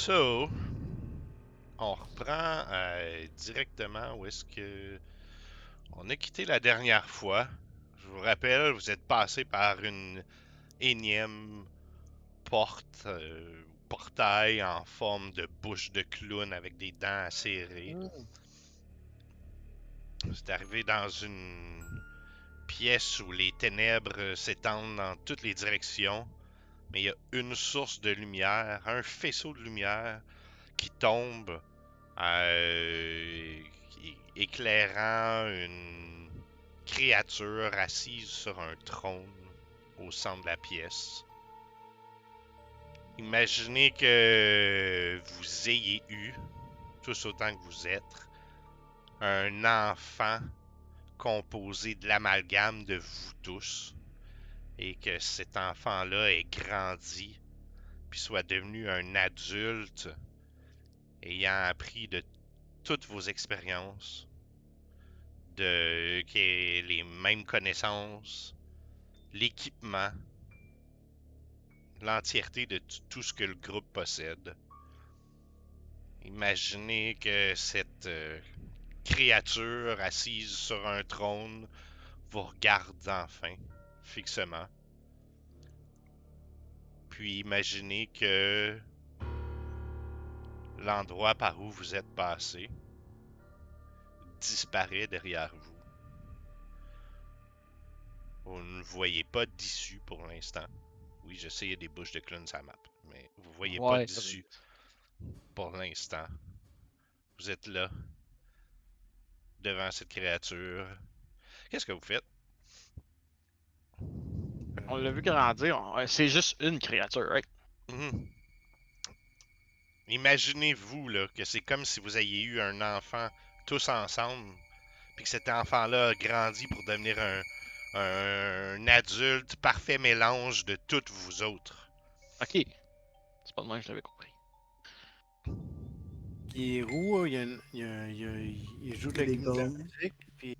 So, on reprend directement où est-ce que on a quitté la dernière fois. Je vous rappelle, vous êtes passé par une énième porte, portail en forme de bouche de clown avec des dents acérées. C'est arrivé dans une pièce où les ténèbres s'étendent dans toutes les directions, mais il y a une source de lumière, un faisceau de lumière qui tombe, euh, éclairant une créature assise sur un trône au centre de la pièce. Imaginez que vous ayez eu, tous autant que vous êtes, un enfant composé de l'amalgame de vous tous, et que cet enfant-là ait grandi, puis soit devenu un adulte, ayant appris de toutes vos expériences, qui ait les mêmes connaissances, l'équipement, l'entièreté de tout ce que le groupe possède. Imaginez que cette créature assise sur un trône vous regarde enfin, fixement. Puis imaginez que l'endroit par où vous êtes passé disparaît derrière vous. Vous ne voyez pas d'issue pour l'instant. Oui, je sais, il y a des bouches de clown sur la map, mais vous voyez pas Ouais, d'issue pour l'instant. Vous êtes là, devant cette créature. Qu'est-ce que vous faites? on l'a vu grandir. C'est juste une créature, right? Mhm. Imaginez-vous là, que c'est comme si vous aviez eu un enfant tous ensemble, puis que cet enfant-là a grandi pour devenir un adulte, parfait mélange de toutes vous autres. Ok. C'est pas de même que je l'avais compris. Il est roux, il joue de Il est de la gold. musique, puis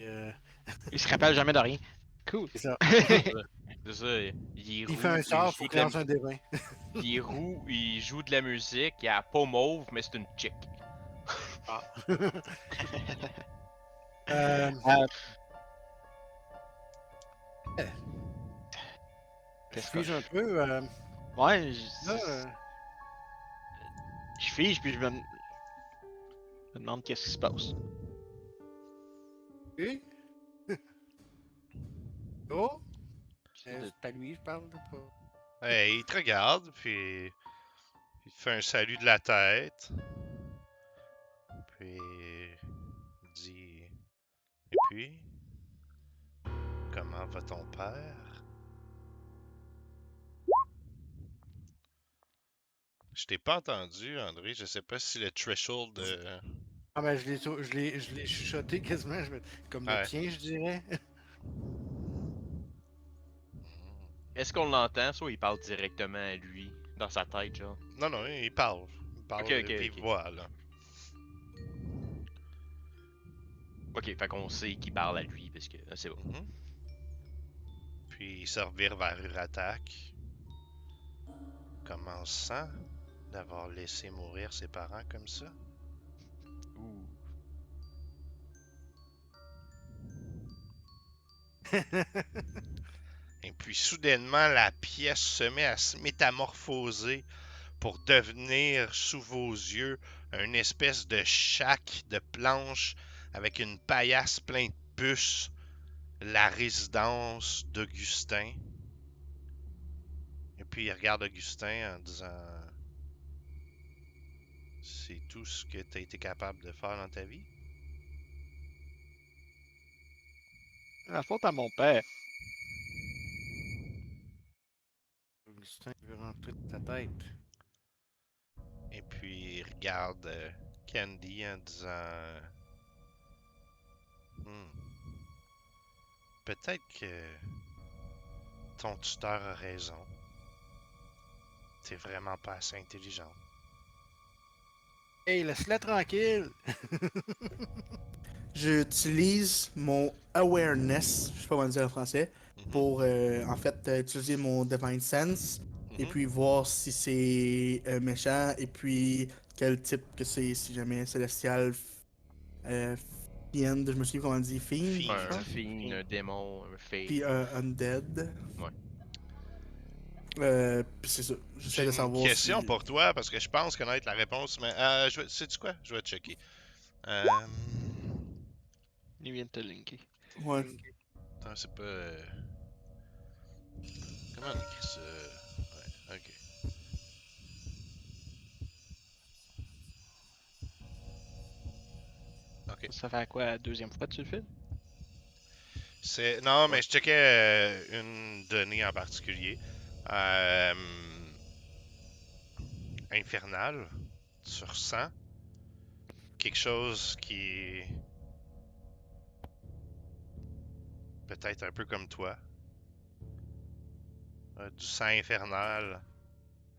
Il se rappelle jamais de rien. Cool. c'est ça. C'est ça, il est Il fait roux, un il sort, faut joue de qu'il la... lance un des 20. il est roux, il joue de la musique, il a la peau mauve, mais c'est une chick. Euh, je Qu'est-ce fige que un peu. Ouais, Là, je fige puis je me demande qu'est-ce qui se passe. oui. Oh, C'est de- c'est à lui, je parle. Pas. Hey, il te regarde, puis il te fait un salut de la tête. Puis il dit: Et puis, comment va ton père? Je t'ai pas entendu, André. Je sais pas si le threshold. Ah, ben je l'ai chuchoté quasiment, comme le Ouais. tien, je dirais. Est-ce qu'on l'entend, soit il parle directement à lui, dans sa tête, genre? Non, non, il parle. Il parle Ok, de ok, vive ok. voix, là. Ok, fait qu'on sait qu'il parle à lui, parce que c'est bon. Mhm. Puis il se revire vers Uratak, commençant d'avoir laissé mourir ses parents comme ça. Ouh. Et puis soudainement, la pièce se met à se métamorphoser pour devenir sous vos yeux une espèce de shack de planches avec une paillasse pleine de puces, la résidence d'Augustin. Et puis il regarde Augustin en disant: C'est tout ce que tu as été capable de faire dans ta vie? La faute à mon père. Augustin veut rentrer dans ta tête. Et puis il regarde Candy en disant: Hmm, peut-être que ton tuteur a raison. T'es vraiment pas assez intelligent. Hey, laisse-la tranquille! J'utilise mon awareness, je sais pas comment dire en français, Mhm, pour en fait utiliser mon Divine Sense et puis voir si c'est méchant, et puis quel type que c'est, si jamais célestial, euh, fiend, je me souviens comment on dit, fiend, Fiend. je Un pense. fiend, un démon, un fée. Puis un undead. Ouais. Puis c'est ça. J'ai J'essaie de une savoir question si... pour toi, parce que je pense connaître la réponse, mais sais-tu quoi? Je vais checker. Il vient de te linker. Ouais. Attends, c'est pas... Comment on écrit ça? Ouais, ok. Ok. Ça fait quoi la deuxième fois que tu le fais? Non, mais je checkais une donnée en particulier. Infernal sur 100. Quelque chose qui est peut-être un peu comme toi. Du sang infernal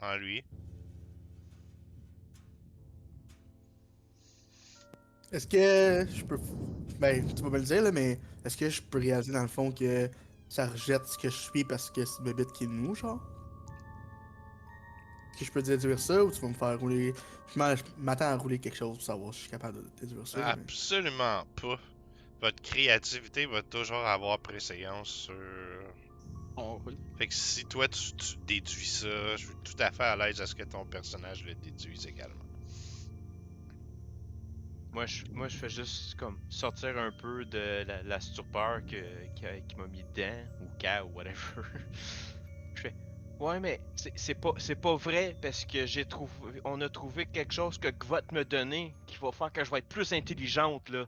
en lui. Est-ce que je peux... Ben, tu vas me le dire, là, mais est-ce que je peux réaliser dans le fond que ça rejette ce que je suis parce que c'est Bébête qui est nous, genre? Est-ce que je peux déduire ça, ou tu vas me faire rouler... Je m'attends à rouler quelque chose pour savoir si je suis capable de déduire ça. mais- Absolument pas. Votre créativité va toujours avoir préséance sur... On roule. Fait que si toi tu déduis ça, je suis tout à fait à l'aise à ce que ton personnage le déduise également. Moi, je fais juste comme sortir un peu de la stupeur qui m'a mis dedans, ou ou whatever. Je fais, ouais, mais c'est pas vrai parce que on a trouvé quelque chose que Gvot me donnait qui va faire que je vais être plus intelligente là.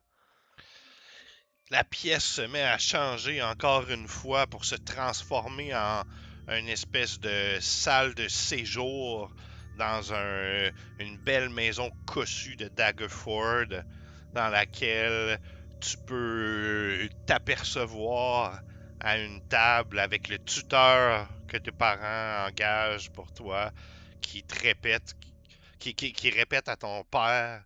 La pièce se met à changer encore une fois pour se transformer en une espèce de salle de séjour dans une belle maison cossue de Daggerford, dans laquelle tu peux t'apercevoir à une table avec le tuteur que tes parents engagent pour toi, qui te répète, qui répète à ton père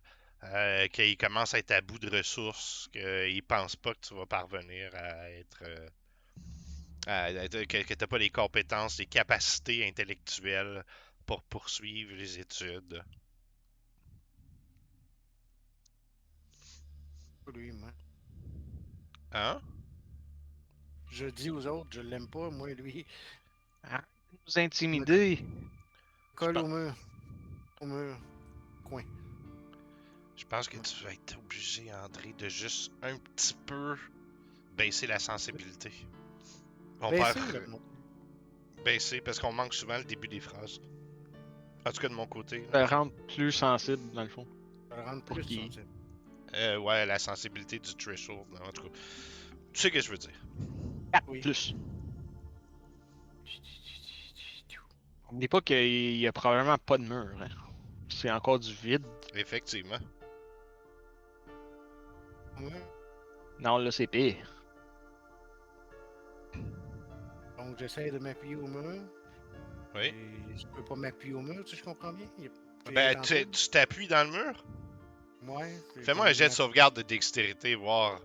qu'il commence à être à bout de ressources, qu'il pense pas que tu vas parvenir à être... que t'as pas les compétences, les capacités intellectuelles pour poursuivre les études. Lui, moi. Hein? Je dis aux autres, je l'aime pas, moi, lui. Arrête de nous intimider! Colle pense- au mur. Au mur. Coin. Je pense que tu vas être obligé, André, de juste un petit peu baisser la sensibilité. On Baissez perd... le mot. Baisser, parce qu'on manque souvent le début des phrases. En tout cas, de mon côté. Ça rendre plus sensible, dans le fond. Je le rendre Pour plus qui? sensible. Ouais, la sensibilité du threshold. En tout cas, tu sais ce que je veux dire. Oui. Plus. N'oublie pas qu'il y a probablement pas de mur. Hein. C'est encore du vide. Effectivement. Au mur. Non, là, c'est pire. Donc, j'essaie de m'appuyer au mur. Oui. Et je peux pas m'appuyer au mur, si je comprends bien. Ben, tu t'appuies dans le mur. Ouais. Fais-moi un jet de sauvegarde de dextérité, voir.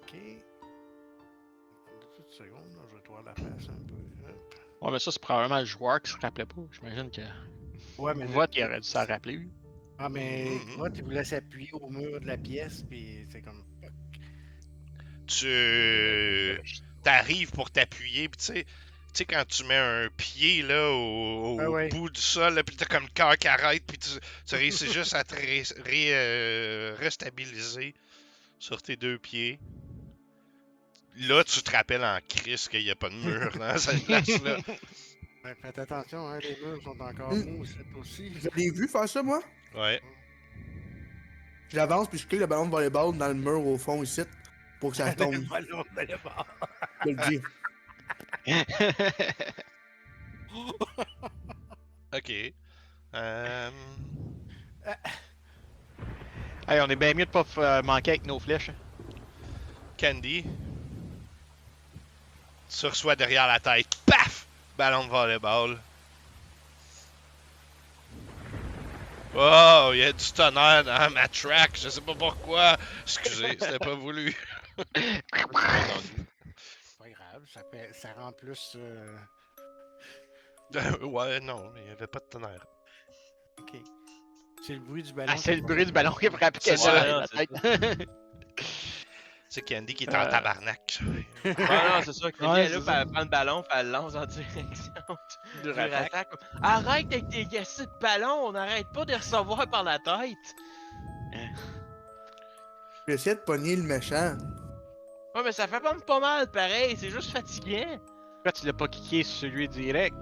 Ok. Une petite seconde, là, je vais te voir la place un peu. Hop. Ouais, mais ça, c'est probablement le joueur qui se rappelait pas. J'imagine que. Ouais, mais. Vote, il aurait dû s'en rappeler, lui. Ah, mais. Mhm. Moi, tu voulais s'appuyer au mur de la pièce, puis c'est comme. Tu t'arrives pour t'appuyer, puis tu sais quand tu mets un pied là au Ah ouais. bout du sol, là, puis t'as comme le cœur qui arrête, puis tu réussis juste à te restabiliser sur tes deux pieds. Là, tu te rappelles en crise qu'il n'y a pas de mur dans cette place-là. Ouais, faites attention, hein, les murs sont encore Mm. mous, c'est aussi. Je l'ai vu faire ça, moi. Ouais. J'avance, puis je clique le ballon de volleyball dans le mur au fond ici, pour que ça tombe. Ballon de volleyball. Je le dis. Ok. Hey, on est bien mieux de pas manquer avec nos flèches. Candy. Tu reçois derrière la tête. Paf! Ballon de volleyball. Oh, il y a du tonnerre dans ma track. Je sais pas pourquoi. Excusez, c'était pas voulu. C'est pas grave, ça rend plus. Ouais, non, il n'y avait pas de tonnerre. Ok. C'est le bruit du ballon. Ah, c'est qui le fait bruit du ballon qui a frappé C'est Candy ça. dans la tête. C'est Candy qui est en tabarnak. Ah non, c'est ça. Candy Ouais, est là, c'est puis ça. elle prend le ballon, puis elle le lance en direction Du du rattaque. rattaque. Arrête avec tes gassés de ballon, on n'arrête pas de recevoir par la tête. J'ai essayé de pogner le méchant. Ouais, mais ça fait pas mal, pareil, c'est juste fatigant. Pourquoi tu l'as pas kické sur celui direct?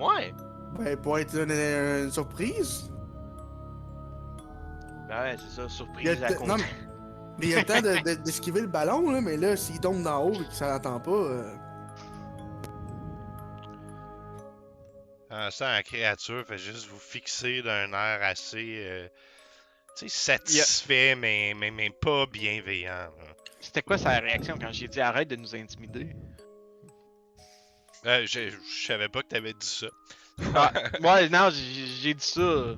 Ouais. Ben, pour être une surprise. Ben ouais, c'est ça, Il y a surprise à le compte. non, mais il y a le temps d'esquiver le ballon, là, mais là, s'il tombe d'en haut et qu'il s'en attend pas. En ça, la créature fait juste vous fixer d'un air assez, tu sais, satisfait, mais pas bienveillant. Là. C'était quoi sa réaction quand j'ai dit arrête de nous intimider? Je savais pas que t'avais dit ça. Ah, ouais, non, j'ai dit ça.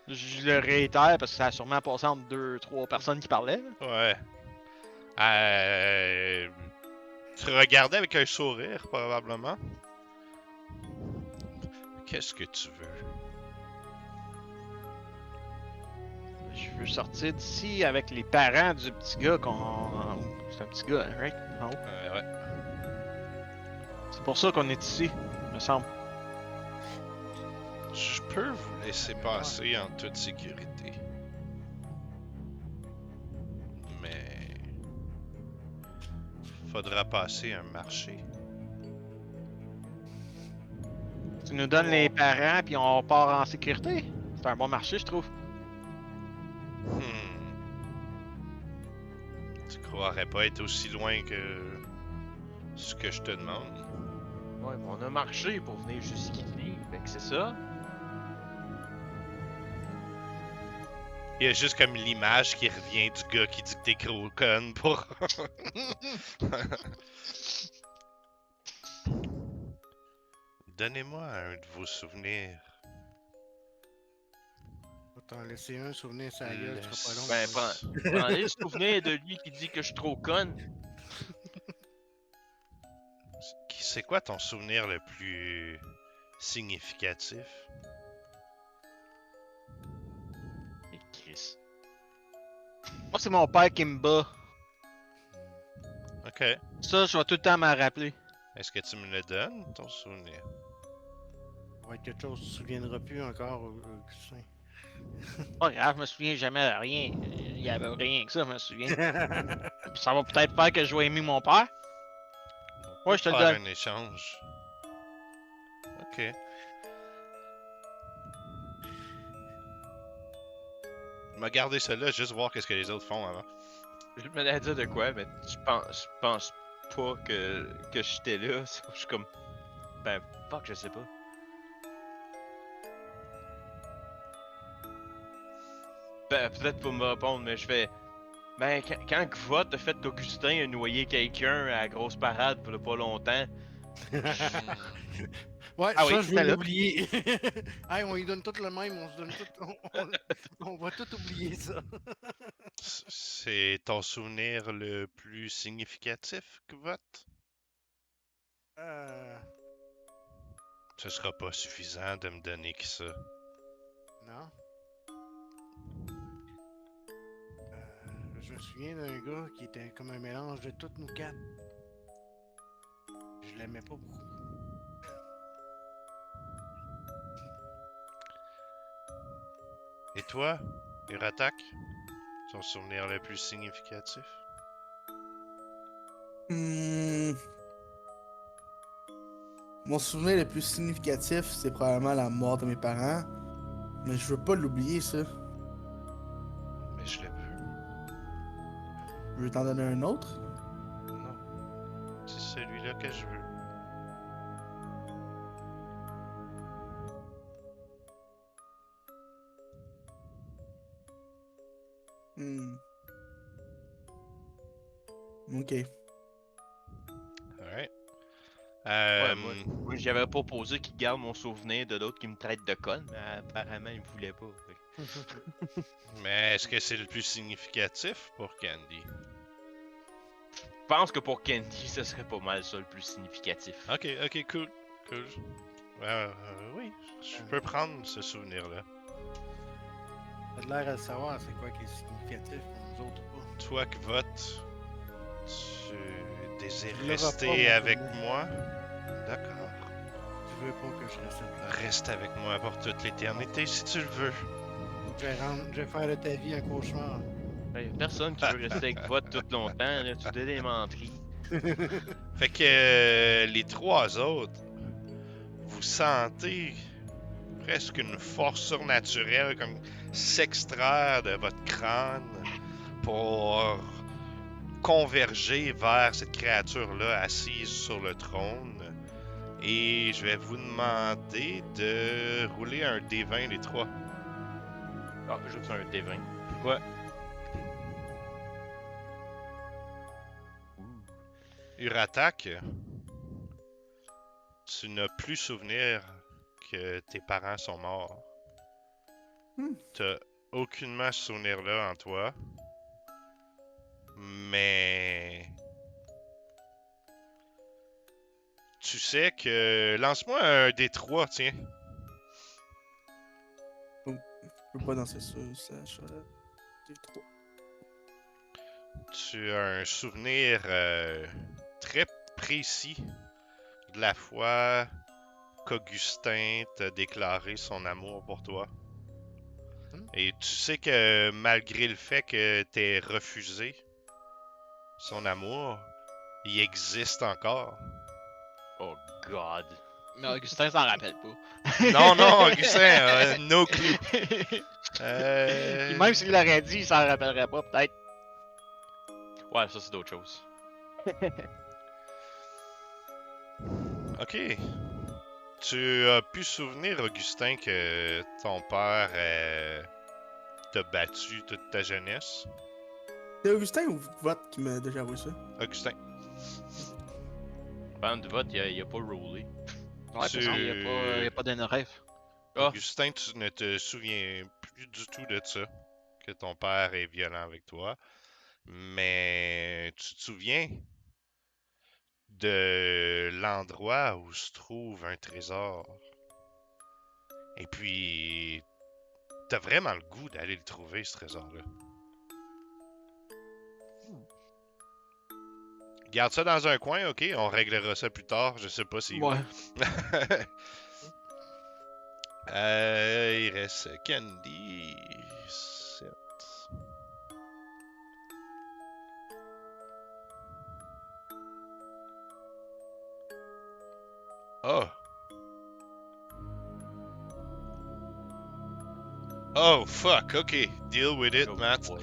Je le réitère parce que ça a sûrement passé entre 2-3 personnes qui parlaient. Là. Ouais. Tu regardais avec un sourire, probablement. Qu'est-ce que tu veux? Je veux sortir d'ici avec les parents du petit gars qu'on. C'est un petit gars, hein, right? En haut. Ouais. C'est pour ça qu'on est ici, me semble. Je peux vous laisser passer en toute sécurité. Mais... faudra passer un marché. Tu nous donnes les parents puis on part en sécurité. C'est un bon marché, je trouve. Tu croirais pas être aussi loin que ce que je te demande? Ouais, mais on a marché pour venir jusqu'ici, fait que c'est ça. Il y a juste comme l'image qui revient du gars qui dit que t'es gros con pour... Donnez-moi un de vos souvenirs. Faut t'en laisser un souvenir sa gueule, ce sera pas long. Ben, prenez le souvenir de lui qui dit que je suis trop conne. C'est quoi ton souvenir le plus significatif? Et Chris. Moi, c'est mon père qui me bat. Ok. Ça, je vais tout le temps m'en rappeler. Est-ce que tu me le donnes, ton souvenir? Ça va être quelque chose que tu te souviendras plus encore, Augustin. Pas grave, je me souviens jamais de rien. Il y avait rien que ça, je me souviens. Ça va peut-être faire que je vais aimer mon père. Ouais, je te le Faire donne. un échange. Ok. Je vais garder ça là, juste voir qu'est-ce que les autres font avant. Je me l'ai dit de quoi, mais je pense pas que j'étais là. Je suis comme. Ben, fuck, je sais pas. Ben, peut-être pour me répondre, mais je fais. Ben, quand Gvot a fait qu'Augustin a noyé quelqu'un à la grosse parade pour pas longtemps. Ouais, Ah ça, oui, je c'était vais là. l'oublier. Hey, on lui donne tout le même, on se donne tout. On va tout oublier ça. C'est ton souvenir le plus significatif, Kvot? Ce sera pas suffisant de me donner que ça. Non. Je me souviens d'un gars qui était comme un mélange de toutes nous quatre. Je l'aimais pas beaucoup. Et toi, Iratak? Ton souvenir le plus significatif? Mon souvenir le plus significatif, c'est probablement la mort de mes parents. Mais je veux pas l'oublier, ça. Mais je le veux. Je veux t'en donner un autre. Non. C'est celui-là que je veux. Ok. Alright. Ouais, moi j'avais proposé qu'il garde mon souvenir de l'autre qui me traite de conne, mais apparemment il voulait pas. Mais est-ce que c'est le plus significatif pour Candy? Je pense que pour Candy, ce serait pas mal ça le plus significatif. Ok, cool. Cool. Oui, je peux prendre ce souvenir-là. T'as de l'air à le savoir, c'est quoi qui est significatif pour nous autres ou pas. Toi, Kvot, tu désires Tu l'auras rester pas, mon avec souvenir. moi? D'accord. Tu veux pas que je reste avec toi. Reste avec moi pour toute l'éternité si tu le veux. Je vais faire de ta vie un cauchemar. Hey, personne qui veut rester avec Vot tout longtemps, là, tu délémenteries. Fait que les trois autres, vous sentez presque une force surnaturelle comme s'extraire de votre crâne pour converger vers cette créature-là assise sur le trône. Et je vais vous demander de rouler un D20 les trois. Ah, juste un D20. Uratak, tu n'as plus souvenir que tes parents sont morts. T'as aucunement ce souvenir-là en toi. Mais... Tu sais que... Lance-moi un D3, tiens. Je peux pas danser ça, des 3. Tu as un souvenir très précis de la fois qu'Augustin t'a déclaré son amour pour toi. Et tu sais que malgré le fait que t'aies refusé son amour, il existe encore. Oh god. Mais Augustin s'en rappelle pas. Non, non, Augustin, no clue. Puis même s'il l'aurait dit, il s'en rappellerait pas, peut-être. Ouais, ça c'est d'autres choses. Ok. Tu as pu souvenir, Augustin, que ton père t'a battu toute ta jeunesse? C'est Augustin ou Vote qui m'a déjà avoué ça? Augustin. Pendant de vote, il a pas roulé. Ouais, Tu- parce qu'il y a pas d'NRF. Ah. Augustin, tu ne te souviens plus du tout de ça, que ton père est violent avec toi. Mais tu te souviens de l'endroit où se trouve un trésor. Et puis, t'as vraiment le goût d'aller le trouver, ce trésor-là. Garde ça dans un coin, ok? On réglera ça plus tard, je sais pas si... Ouais. Il reste Candy... 7... Oh! Oh, fuck, ok. Deal with it, Oh, Matt. boy.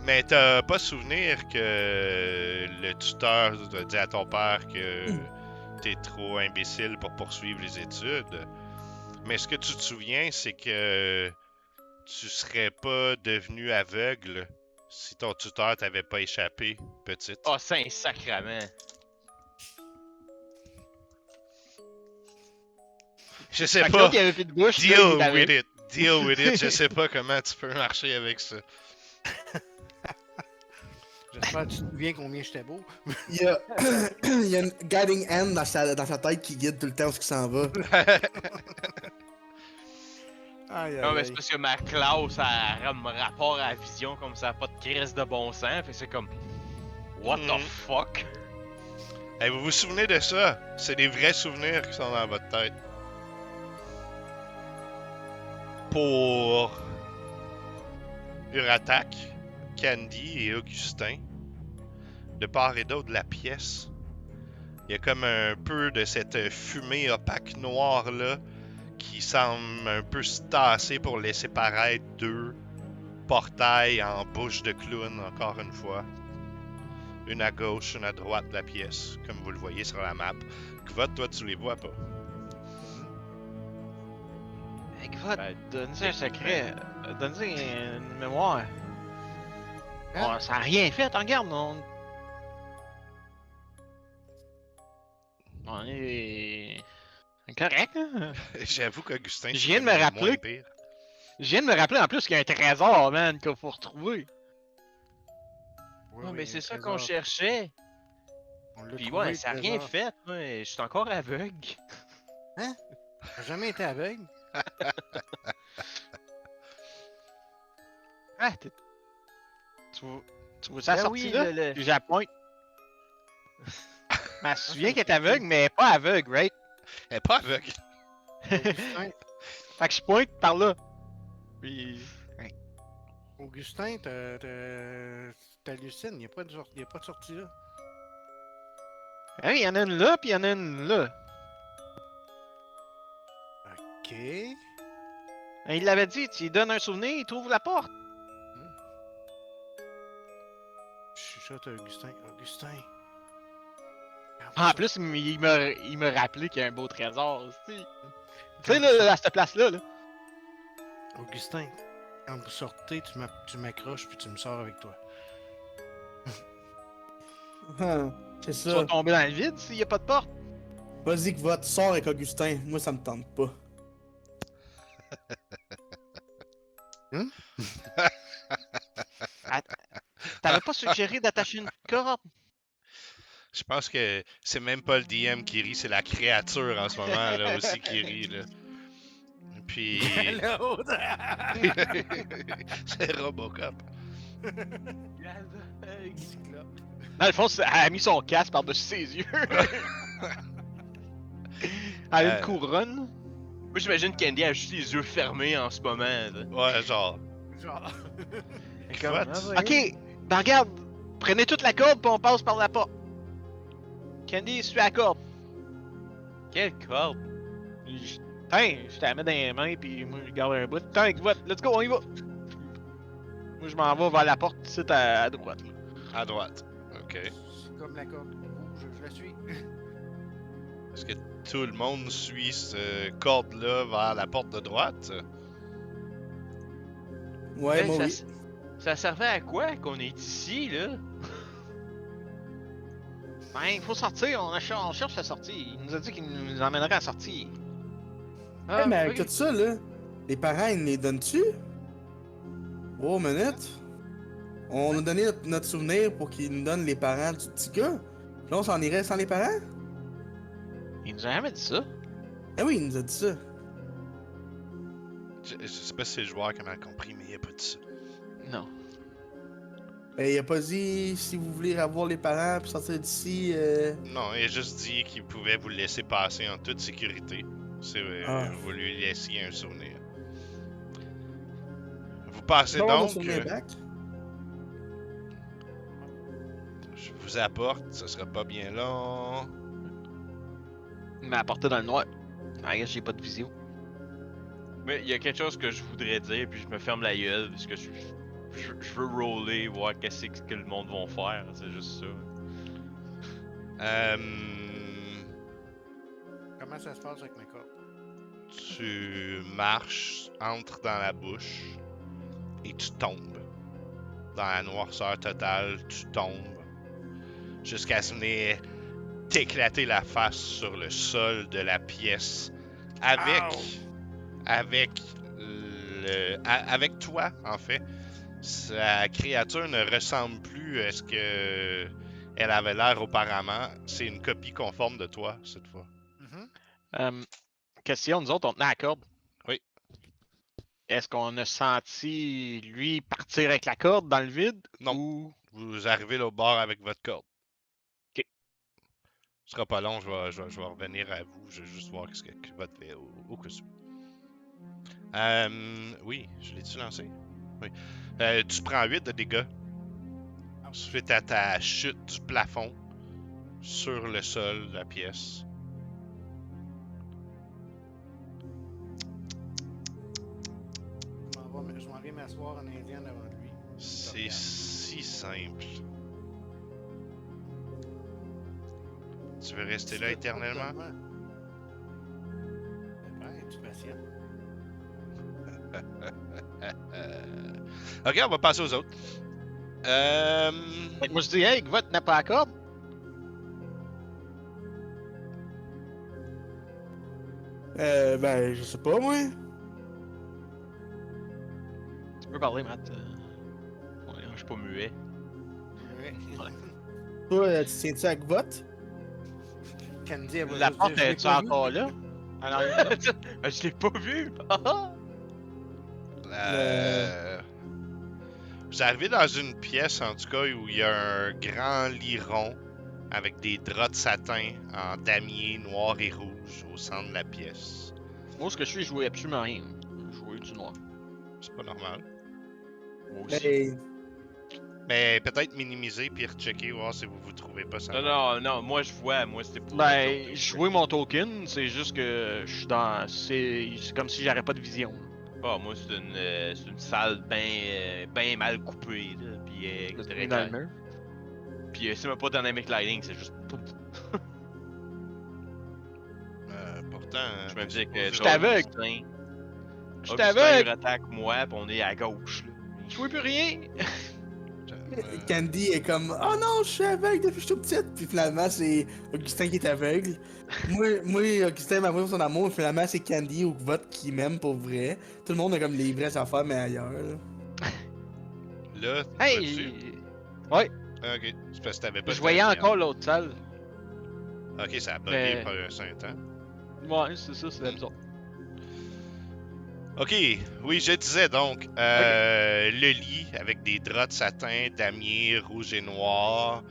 Mais t'as pas souvenir que le tuteur a dit à ton père que t'es trop imbécile pour poursuivre les études. Mais ce que tu te souviens, c'est que tu serais pas devenu aveugle si ton tuteur t'avait pas échappé, petite. Oh, c'est un sacrament. Je sais Fait que pas. l'autre, il avait plus de bouche. là, il Deal avait- with it. Deal with it. Je sais pas comment tu peux marcher avec ça. J'espère que tu te souviens combien j'étais beau. Il y a, il y a une guiding hand dans sa tête qui guide tout le temps où il s'en va. Aïe, aïe, Non, mais aïe. c'est parce que ma classe a rapport à la vision comme ça a pas de crise de bon sens. Fait que c'est comme. What the Mhm. fuck? Hey, vous vous souvenez de ça? C'est des vrais souvenirs qui sont dans votre tête. Pour Uratak, Candy et Augustin, de part et d'autre de la pièce, il y a comme un peu de cette fumée opaque noire là qui semble un peu se tasser pour laisser paraître deux portails en bouche de clown, encore une fois. Une à gauche, une à droite de la pièce, comme vous le voyez sur la map. Kvot, toi, tu les vois pas. Hey, Kvot, Ben, donne-nous un secret. Donne-nous une mémoire. Hein? Oh, ça a rien fait, hein, regarde, on est correct, hein? J'avoue qu'Augustin, Je c'est viens de me comme le rappeler. moins pire. Je viens de me rappeler en plus qu'il y a un trésor, man, qu'il faut retrouver. Oui, Non, oui, mais un c'est ça qu'on trésor. cherchait. On l'a Puis trouvé, ouais, le ça a rien trésor. fait. Moi, je suis encore aveugle. Hein? T'as jamais été aveugle? Ah, tu vois ça Ben sortie oui, là? le- Puis je la pointe. Mais elle se souvient ça qu'elle est me fait aveugle, mais elle est pas aveugle, right? Elle est pas aveugle. Augustin, Fait que je pointe par là. Puis. Augustin, t'hallucines, il n'y a pas de sortie là. Hein, il y en a une là, puis il y en a une là. Ok. Hein, il l'avait dit, tu lui donnes un souvenir, il trouve la porte. Je chuchote à Augustin. Augustin. En plus, il m'a rappelé qu'il y a un beau trésor aussi. Tu sais, là, à cette place-là, là. Augustin, quand vous sortez, tu m'accroches puis tu me sors avec toi. Ah, c'est Tu vas ça. tomber dans le vide s'il n'y a pas de porte. Vas-y que votre sort avec Augustin. Moi, ça me tente pas. T'avais pas suggéré d'attacher une corde? Je pense que c'est même pas le DM qui rit, c'est la créature en ce moment là aussi qui rit là. Puis L'autre! c'est Robocop. Dans le fond, elle a mis son casque par-dessus ses yeux. Elle a une couronne. Moi, j'imagine Candy a juste les yeux fermés en ce moment. là. Ouais, genre. Genre. Comme, What? ah, voyons. Ok, ben regarde, prenez toute la corde puis on passe par la porte. Candy, suis la corde. Quelle corde? Tiens, je te la mets dans les mains puis moi je garde un bout. Tiens, let's go, on y va. Moi je m'en vais vers la porte ici à droite. Là. À droite. Ok. C'est comme la corde rouge, je la suis. Est-ce que tout le monde suit ce corde-là vers la porte de droite? Ouais, Hey, moi, ça, oui. ça servait à quoi qu'on est ici, là? Ben, il faut sortir, on cherche la sortie. Il nous a dit qu'il nous emmènerait à la sortie. Ah, mais avec ok. tout ça, là, les parents, ils les donnent-tu? Oh, minute. On a donné notre souvenir pour qu'ils nous donnent les parents du petit gars. Là, on s'en irait sans les parents? Il nous a jamais dit ça. Ah oui, il nous a dit ça. Je sais pas si c'est le joueur qui a mal compris, mais il a pas dit ça. Non. Ben, il a pas dit si vous voulez avoir les parents puis sortir d'ici. Non, il a juste dit qu'il pouvait vous laisser passer en toute sécurité. C'est vous lui laissiez un souvenir. Vous passez Non, on a donc. souvenir back. Je vous apporte, ce sera pas bien long. Il m'a apporté dans le noir. Ah, regarde, j'ai pas de vision. Mais il y a quelque chose que je voudrais dire, puis je me ferme la gueule, parce que je veux roller, voir qu'est-ce que le monde va faire, c'est juste ça. Comment ça se passe avec ma corde? Tu marches, entres dans la bouche et tu tombes. Dans la noirceur totale, tu tombes. Jusqu'à ce venir t'éclater la face sur le sol de la pièce. Avec toi, en fait. Sa créature ne ressemble plus à ce que elle avait l'air auparavant. C'est une copie conforme de toi, cette fois. Question, nous autres, on tenait la corde. Oui. Est-ce qu'on a senti lui partir avec la corde dans le vide? Non. Ou... Vous arrivez au bord avec votre corde. Ok. Ce sera pas long, je vais revenir à vous. Je vais juste voir ce que votre fait au cas où. Oui, je l'ai-tu lancé? Oui. Tu prends 8 de dégâts suite à ta chute du plafond sur le sol de la pièce. Je m'en vais m'asseoir en indien devant lui. C'est si simple. Tu veux rester là éternellement? Ouais, tu patient. Ok, on va passer aux autres. Fait que moi je dis, hey, Gvot n'a pas la corde. Ben, je sais pas, moi. Tu peux parler, Matt. Ouais, je suis pas muet. Ouais. Toi, tu tiens-tu avec vote? Candy, elle va La juste porte, dire, je l'ai est-tu pas vu. encore là? Ah non, il est là. Ah, je l'ai pas vu! Ah! Vous arrivez dans une pièce, en tout cas, où il y a un grand lit rond avec des draps de satin en damier noir et rouge au centre de la pièce. Moi, ce que je suis, je voyais absolument rien. Je voyais du noir. C'est pas normal. Moi aussi. Mais Mais peut-être minimiser puis rechecker, voir si vous trouvez pas ça. Non, moi je vois, moi c'était pour. Ben, je jouais mon token, c'est juste que je suis dans. C'est comme si j'aurais pas de vision. Ah, moi c'est une salle ben mal coupée, là. Puis, très Dans le clair. mur. Puis c'est même pas dynamic lighting, c'est juste. Pourtant. Je me disais que. Je genre, t'aveugle. Augustin- Je Augustin, t'aveugle. il attaque moi, pis on est à gauche, là. Je vois plus rien. Candy est comme oh non, je suis aveugle depuis que je suis tout petite. Puis finalement, c'est Augustin qui est aveugle. moi, Augustin m'a son amour. Finalement, c'est Candy ou vote qui m'aime pour vrai. Tout le monde a comme les vraies affaires, mais ailleurs. Là. Là, Hey! vois-tu? Ouais, Ok. C'est parce que t'avais pas je de voyais lumière. encore l'autre salle. Ok, ça a bugué Mais- par un certain temps. Ouais, c'est ça, c'est bizarre. Ok, oui, je disais donc, le lit avec des draps de satin, damier, rouge et noir,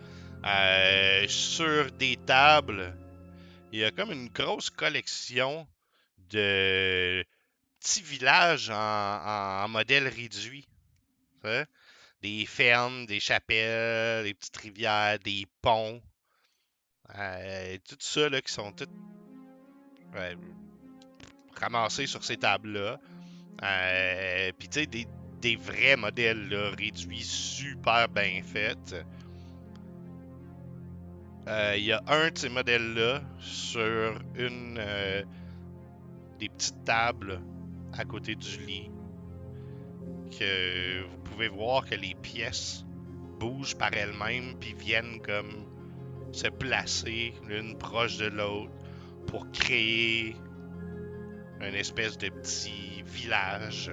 sur des tables, il y a comme une grosse collection de petits villages en modèle réduit. Tu sais? Des fermes, des chapelles, des petites rivières, des ponts, tout ça là, qui sont toutes ramassés sur ces tables-là. Puis tu sais, des vrais modèles là, réduits super bien faits. Il y a un de ces modèles-là sur une des petites tables à côté du lit que vous pouvez voir que les pièces bougent par elles-mêmes puis viennent comme se placer l'une proche de l'autre pour créer une espèce de petit village.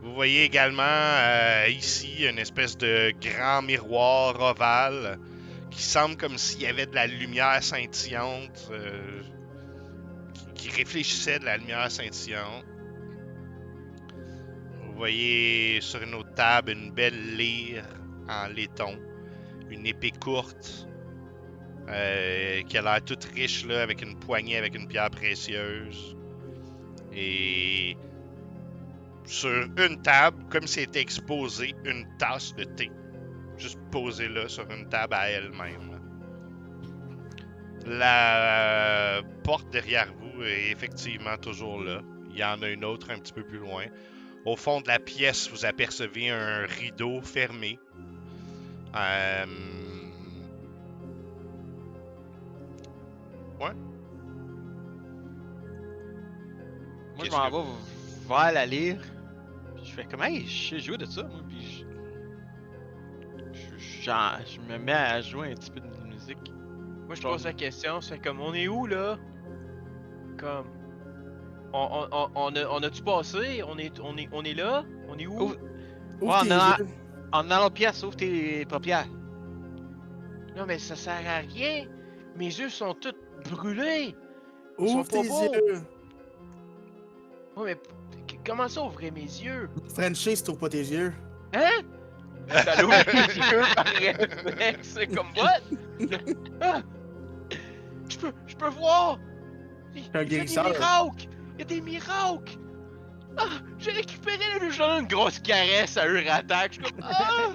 Vous voyez également ici une espèce de grand miroir ovale qui semble comme s'il y avait de la lumière scintillante, qui réfléchissait de la lumière scintillante. Vous voyez sur une autre table une belle lyre en laiton, une épée courte qui a l'air toute riche là, avec une poignée avec une pierre précieuse. Et sur une table, comme si elle était exposée, une tasse de thé. Juste posée là sur une table à elle-même. La porte derrière vous est effectivement toujours là. Il y en a une autre un petit peu plus loin. Au fond de la pièce, vous apercevez un rideau fermé. Ouais. Moi, je Qu'est-ce m'en que- vais vers la lyre. Puis je fais comme, hey, je sais jouer de ça, moi. Puis je me mets à jouer un petit peu de musique. Moi je pose la question, c'est comme on est où là? Comme. On a-tu passé? On est là? On est où? Ouvre- Ouvre tes non, yeux. En allant aux pièces, ouvre tes paupières. Non mais ça sert à rien! Mes yeux sont tous brûlés! Ils Ouvre sont pas tes beaux. yeux. Ouais mais comment ça ouvrir mes yeux? Frenchie, si t'ouvres pas tes yeux. Hein? Ça l'ouvre les yeux par réflexe, c'est comme what? Ah! Je peux voir! Il un y a des guérisseur. miracles! Il y a des miracles! Ah! J'ai récupéré le je donne une grosse caresse à Uratak, je suis comme ah!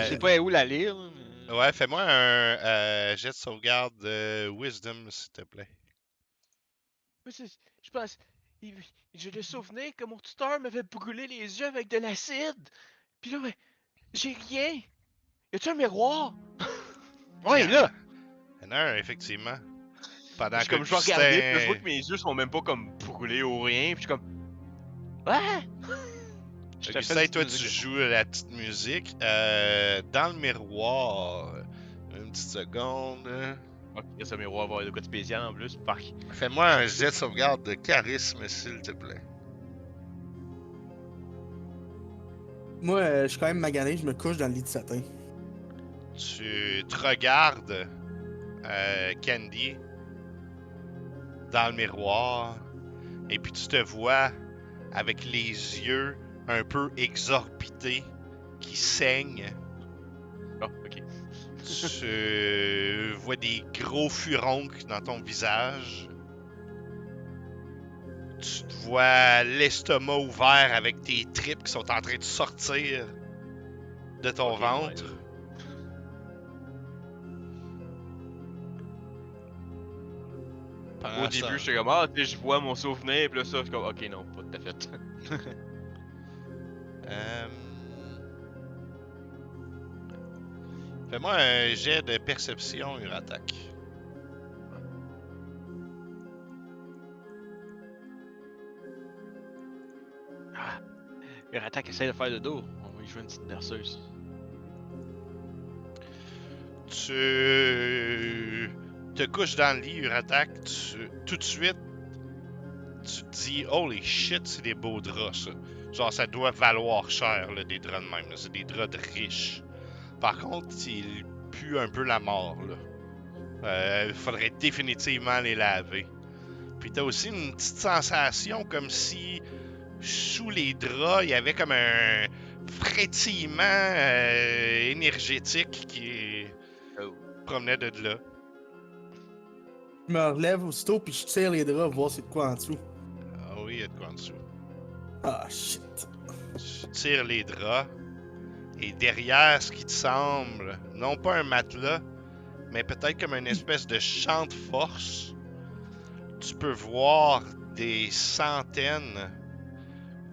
Je sais pas où la lyre. Là, mais- Ouais, fais-moi un jet de sauvegarde de Wisdom, s'il te plaît. Mais je pense. J'ai le souvenir que mon tuteur m'avait brûlé les yeux avec de l'acide! Pis là, mais. J'ai rien! Y a-tu un miroir? Ouais, là! Il y en a un, effectivement. Pendant Je suis que comme je vais regarder, pis là, je vois Augustin, que mes yeux sont même pas comme brûlés ou rien, pis je suis comme. Ah! Je te fais Augustin, une toi, petite tu musique. joues la petite musique. Dans le miroir, une petite seconde. Ok, ce miroir va avoir de quoi de spécial en plus, parc. Fais-moi un jet de sauvegarde de charisme, s'il te plaît. Moi, je suis quand même magané, je me couche dans le lit de satin. Tu te regardes, Candy, dans le miroir, et puis tu te vois avec les yeux un peu exorbités qui saignent. Oh, ok. Tu vois des gros furoncles dans ton visage. Tu te vois l'estomac ouvert avec tes tripes qui sont en train de sortir de ton Ok, ventre. ouais. Pendant Au ça- début, j'étais comme, ah, tu sais, je vois mon souvenir, pis là, ça, je suis comme, ok, non, pas tout à fait. Euh, Fais-moi un jet de perception, Uratak. Ah. Uratak essaie de faire de dos. On va y jouer une petite berceuse. Tu te couches dans le lit, Uratak. Tout de suite, tu te dis, holy shit, c'est des beaux draps, ça. Genre, ça doit valoir cher, là, des draps de même. Là. C'est des draps de riches. Par contre, il pue un peu la mort, là. Il faudrait définitivement les laver. Puis t'as aussi une petite sensation comme si sous les draps, il y avait comme un frétillement énergétique qui Oh. promenait de là. Je me relève aussitôt puis je tire les draps voir c'est de quoi en dessous. Ah oui, il y a de quoi en dessous. Ah shit. Tu tires les draps et derrière ce qui te semble, non pas un matelas, mais peut-être comme une espèce de champ de force, tu peux voir des centaines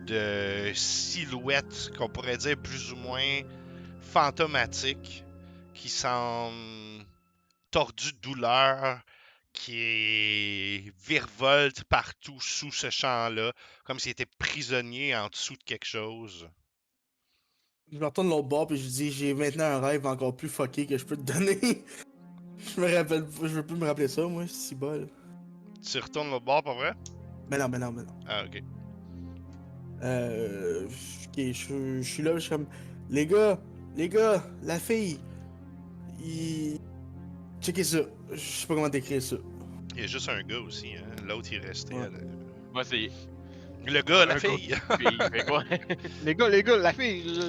de silhouettes qu'on pourrait dire plus ou moins fantomatiques qui semblent tordues de douleur, qui virevoltent partout sous ce champ-là, comme s'ils étaient prisonniers en dessous de quelque chose. Je me retourne de l'autre bord puis je dis j'ai maintenant un rêve encore plus fucké que je peux te donner. Je me rappelle, je veux plus me rappeler ça moi, c'est si bol. Tu retournes l'autre bord, pas vrai? Mais non, mais non, mais non. Ah, ok. Ok, je suis là, je suis comme les gars, la fille, il... Checkez ça. Je sais pas comment décrire ça. Il y a juste un gars aussi, hein. L'autre, il est resté. Ouais. Moi, c'est. Le gars, la Un fille! Puis, fait quoi? Les gars, la fille.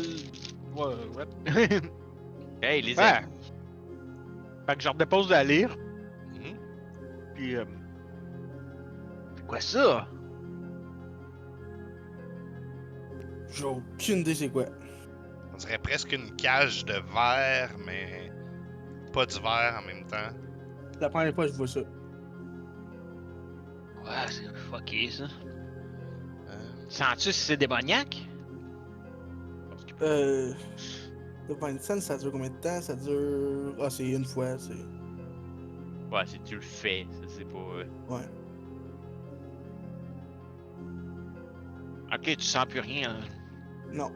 Ouais, ouais. Hey, les Ouais. amis. Fait que je redépose de la lire. Mhm. Puis. C'est quoi ça? J'ai aucune idée c'est quoi. On dirait presque une cage de verre, mais pas du verre en même temps. C'est la première fois que je vois ça. Ouais, c'est fucké ça. Euh, Sens-tu si c'est démoniaque? Devant une scène, ça dure combien de temps? Ça dure... Ah, c'est une fois, c'est... Ouais, si tu le fais, ça, c'est pas. Ouais. Ok, tu sens plus rien. Hein. Non.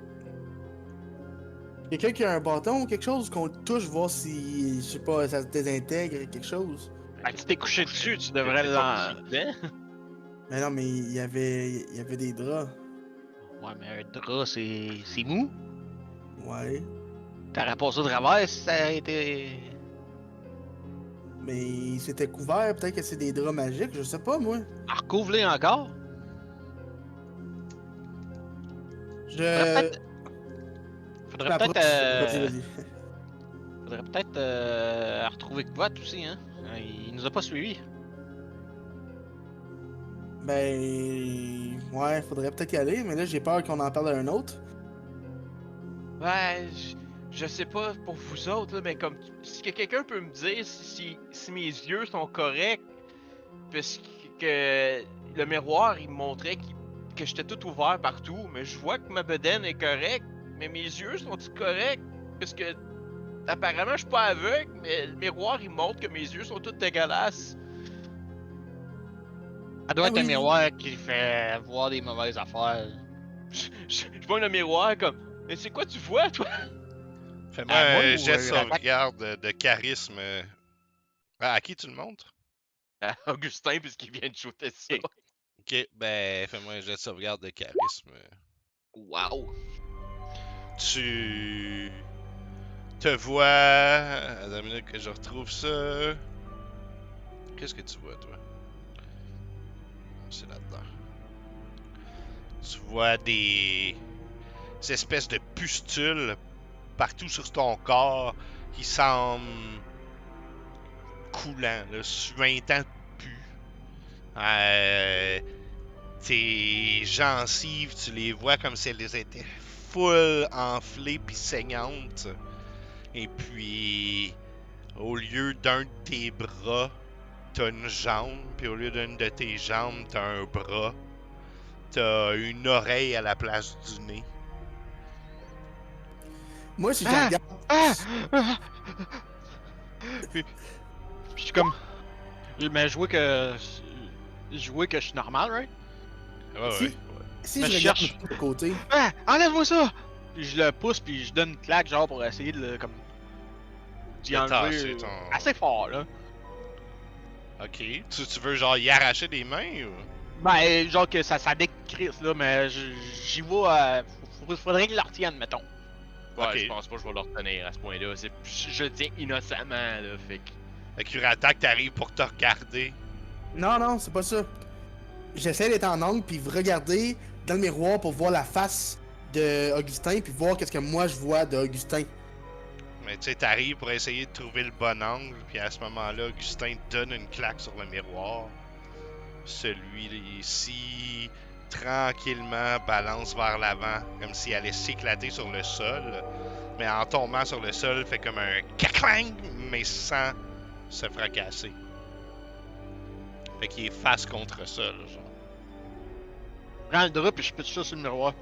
Quelqu'un qui a un bâton ou quelque chose qu'on le touche, voir si, je sais pas, ça se désintègre, quelque chose. Fait que tu t'es couché dessus, tu devrais T'es pas couché dedans? Mais non, mais il y avait des draps. Ouais, mais un drap, c'est mou. Ouais. T'aurais passé au travers si ça avait été. Mais c'était couvert, peut-être que c'est des draps magiques, je sais pas, moi. Ah, recouvre-les encore. Je... Faudrait m'approche. peut-être. Vas-y, vas-y. Faudrait peut-être retrouver Kvot aussi, hein. Il nous a pas suivis. Ben... Ouais, faudrait peut-être y aller, mais là, j'ai peur qu'on en parle à un autre. Ouais, je sais pas pour vous autres, là, mais comme si que quelqu'un peut me dire si mes yeux sont corrects, parce que le miroir il me montrait que j'étais tout ouvert partout, mais je vois que ma bedaine est correcte, mais mes yeux sont-ils corrects? Parce que apparemment je suis pas aveugle, mais le miroir il montre que mes yeux sont tous dégueulasses. Ça doit Ah être un oui. miroir qui fait voir des mauvaises affaires. Je vois le miroir comme, mais c'est quoi tu vois toi? Fais-moi À moi un ou, jet de Uratak? sauvegarde de charisme. Ah, à qui tu le montres? À Augustin puisqu'il vient de shooter ça. Ok. Ok, ben fais-moi un jet de sauvegarde de charisme. Wow. Tu te vois. Attends une minute que je retrouve ça. Qu'est-ce que tu vois, toi? C'est là-dedans. Tu vois des espèces de pustules partout sur ton corps qui semblent coulants, là, suintant pu. Tes gencives, tu les vois comme si elles étaient full enflées puis saignantes. Et puis, au lieu d'un de tes bras, t'as une jambe, puis au lieu d'une de tes jambes, t'as un bras. T'as une oreille à la place du nez. Moi, si je Ah! regarde. Ah! Ah! Puis je suis comme. Mais je vois que. Je vois que je suis normal, right? Ouais, Si- ouais. Si Mais je je regarde cherche. de côté, Ah! Enlève-moi ça! Puis je le pousse, puis je donne une claque, genre, pour essayer de le. Comme. D'y De enlever. tasser ton- Assez fort, là. Ok. Tu veux genre y arracher des mains ou? Ben, genre que ça décrisse, là, mais j'y vais. Faudrait qu'il le retienne, mettons. Ouais, Ok. je pense pas que je vais le retenir à ce point-là. Je le tiens innocemment, là, fait que... Fait que Uratak t'arrive pour te regarder. non, c'est pas ça. J'essaie d'être en angle puis regarder dans le miroir pour voir la face de Augustin puis voir qu'est-ce que moi je vois de Augustin. Mais tu sais, t'arrives pour essayer de trouver le bon angle, puis à ce moment-là, Augustin te donne une claque sur le miroir. Celui-ci, tranquillement, balance vers l'avant, comme s'il allait s'éclater sur le sol. Mais en tombant sur le sol, fait comme un caclang, mais sans se fracasser. Fait qu'il est face contre sol, genre. Je prends le drap, puis je pitche ça sur le miroir.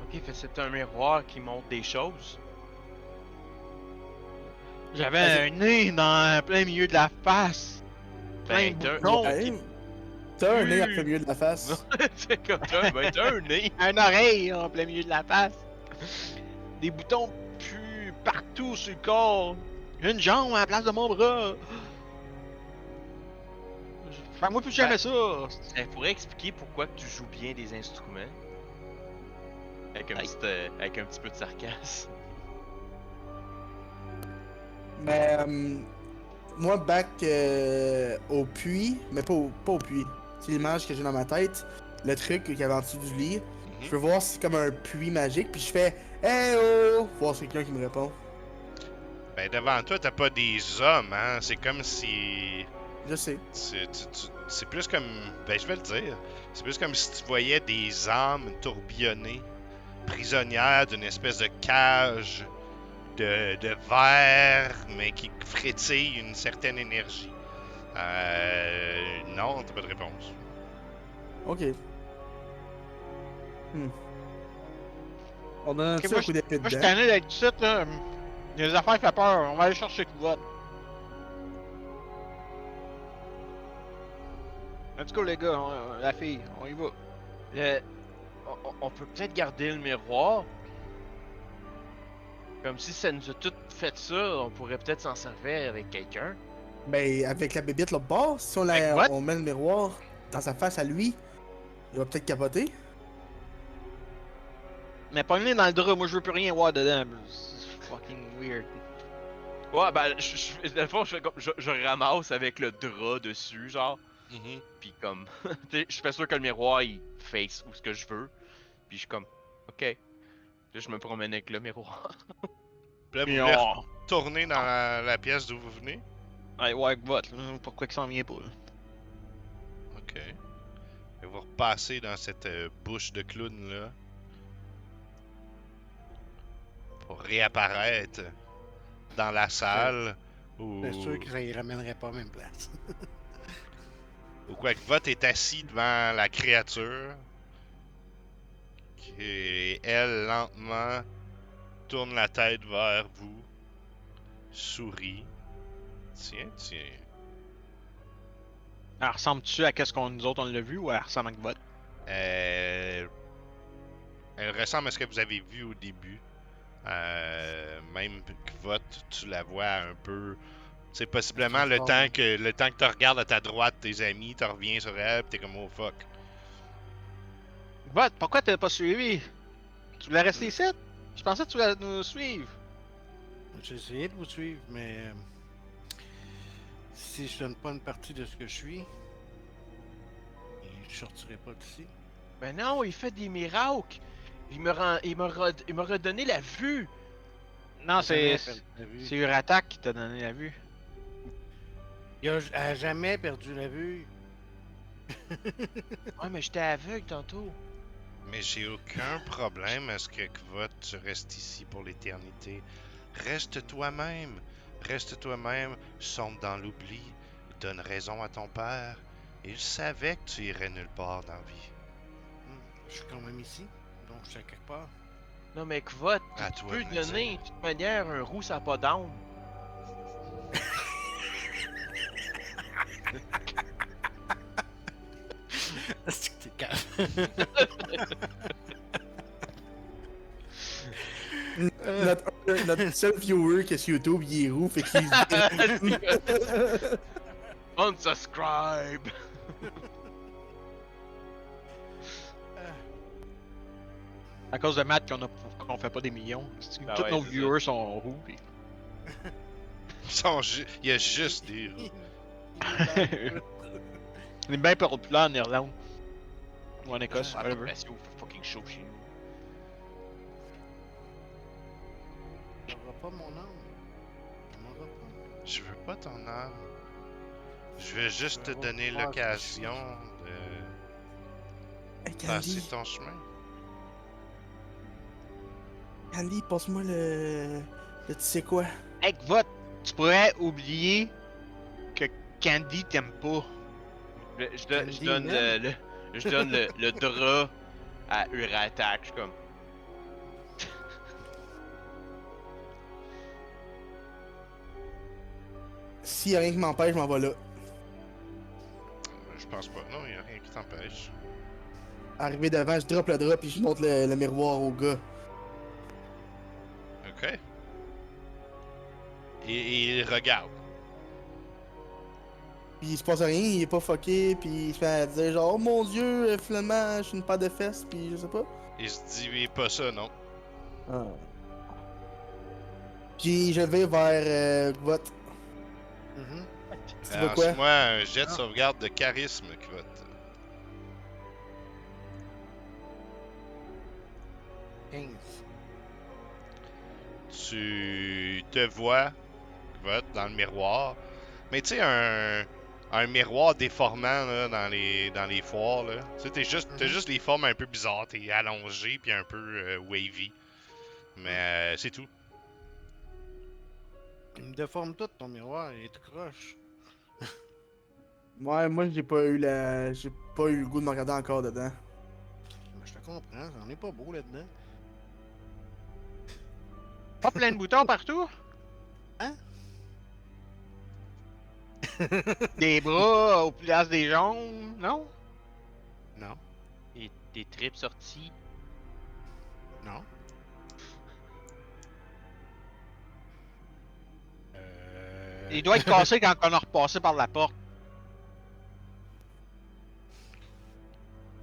Ok, fait c'est un miroir qui montre des choses. J'avais Ah, un nez dans plein milieu de la face. Plein Ben, de t'as boutons. Ouais. T'as un nez en plein milieu de la face. c'est comme ça, ben t'as un nez. Un oreille en plein milieu de la face. Des boutons plus partout sur le corps. Une jambe à la place de mon bras. Fais-moi plus jamais ça. Ça pourrait expliquer pourquoi que tu joues bien des instruments. Avec avec un petit peu de sarcasme. Mais moi, back au puits, mais pas au puits. C'est l'image que j'ai dans ma tête. Le truc qu'il y avait en dessous du lit. Je peux voir si c'est comme un puits magique, puis je fais hey oh! Voir si quelqu'un qui me répond. Ben devant toi, t'as pas des hommes, hein? C'est comme si... Je sais. C'est plus comme... Ben je vais le dire. C'est plus comme si tu voyais des âmes tourbillonner, prisonnières d'une espèce de cage de verre, mais qui frétille une certaine énergie. Non, t'as pas de réponse. Ok. On a un Ok, petit moi, coup d'épée Moi, je suis dedans. tanné d'être ici, là. Les affaires font peur. On va aller chercher Kvot. Let's go, les gars. La fille, on y va. On peut peut-être garder le miroir. Comme si ça nous a tout fait ça, on pourrait peut-être s'en servir avec quelqu'un. Ben, avec la bébite là bas, si Avec what? on met le miroir dans sa face à lui, il va peut-être capoter. Mais pas le dans le drap. Moi, je veux plus rien voir dedans. C'est fucking weird. Ouais, ben, dans le fond, je ramasse avec le drap dessus, genre. Mhm. Puis comme, tu sais, je fais sûr que le miroir, il face où ce que je veux. Puis je suis comme, ok. Là, je me promène avec le miroir. Puis là, Puis vous voulez on... retourner dans la pièce d'où vous venez? Ouais, ouais, Kvot, là. Pourquoi qu'il s'en vient pas, là? Ok. Et vous repassez dans cette bouche de clown là. Pour réapparaître dans la salle où, C'est sûr que ça y ramènerait pas à la même place. où Quackbot est assis devant la créature. Et elle, lentement, tourne la tête vers vous. Sourit. Tiens. Elle ressemble-tu à qu'est-ce qu'on nous autres on l'a vu ou elle ressemble à Kvot? Elle ressemble à ce que vous avez vu au début. Même Kvot, tu la vois un peu. C'est possiblement le temps que tu regardes à ta droite tes amis, tu reviens sur elle, pis t'es comme oh fuck. Kvot, pourquoi t'as pas suivi? Tu voulais rester ici? Je pensais que tu voulais nous suivre. J'ai essayé de vous suivre, mais si je donne pas une partie de ce que je suis, je sortirai pas d'ici. Ben non, il fait des miracles. Il m'a redonné la vue. Non, Jamais c'est. perdu la vue. C'est Uratak qui t'a donné la vue. Il a jamais perdu la vue. Ouais, mais j'étais aveugle tantôt. Mais j'ai aucun problème à ce que Kvot, tu restes ici pour l'éternité. Reste toi-même. Reste toi-même, sombre dans l'oubli. Donne raison à ton père. Il savait que tu irais nulle part dans la vie. Je suis quand même ici, donc je suis à quelque part. Non, mais Kvot, À tu toi peux de me donner, de toute manière, un roux, ça a pas d'âme. Est-ce que t'es calme? Notre seul viewer qui est sur YouTube, il est roux, fait qu'il Unsubscribe! À cause de Matt qu'on fait pas des millions. Ah Tous ouais, nos c'est viewers sont roux. Pis... Il y a juste des roux. On est bien populaire en Irlande. Ou en Écosse, La whatever. population fait fucking chaud chez nous. J'aurai pas mon âme. Je m'en vais pas. Je veux pas ton âme. Je veux juste te Je vais donner voir l'occasion de Hey, passer Candy, ton chemin. Candy, passe-moi le tu sais quoi. Hey, Kvot, tu pourrais oublier que Candy t'aime pas. Je donne le drap à Uratak. Je suis comme. S'il y a rien qui m'empêche, je m'en vais là. Je pense pas. Non, il y a rien qui t'empêche. Arrivé devant, je drop le drap puis je montre le miroir au gars. Ok. Et il regarde. Puis il se passe rien, il est pas fucké, puis il se met à dire genre, oh mon dieu, finalement, je suis une paire de fesses, puis je sais pas. Il se dit, oui, pas ça, non. Ah. Puis je vais vers Kvot. Mhm. Tu veux quoi? Lance-moi un jet de Ah. sauvegarde de charisme, Kvot. Tu te vois, Kvot, dans le miroir. Mais tu sais, un miroir déformant là, dans les foires. Là. Tu sais, t'as juste les formes un peu bizarres. T'es allongé puis un peu wavy. Mais c'est tout. Il me déforme tout ton miroir, il est tout croche. Ouais, moi j'ai pas eu le goût de me regarder encore dedans. Mais je te comprends, j'en ai pas beau là-dedans. Pas plein de boutons partout? Hein? Des bras au place des jambes, non? Non, Et des tripes sorties. non. Il doit être cassé quand on a repassé par la porte.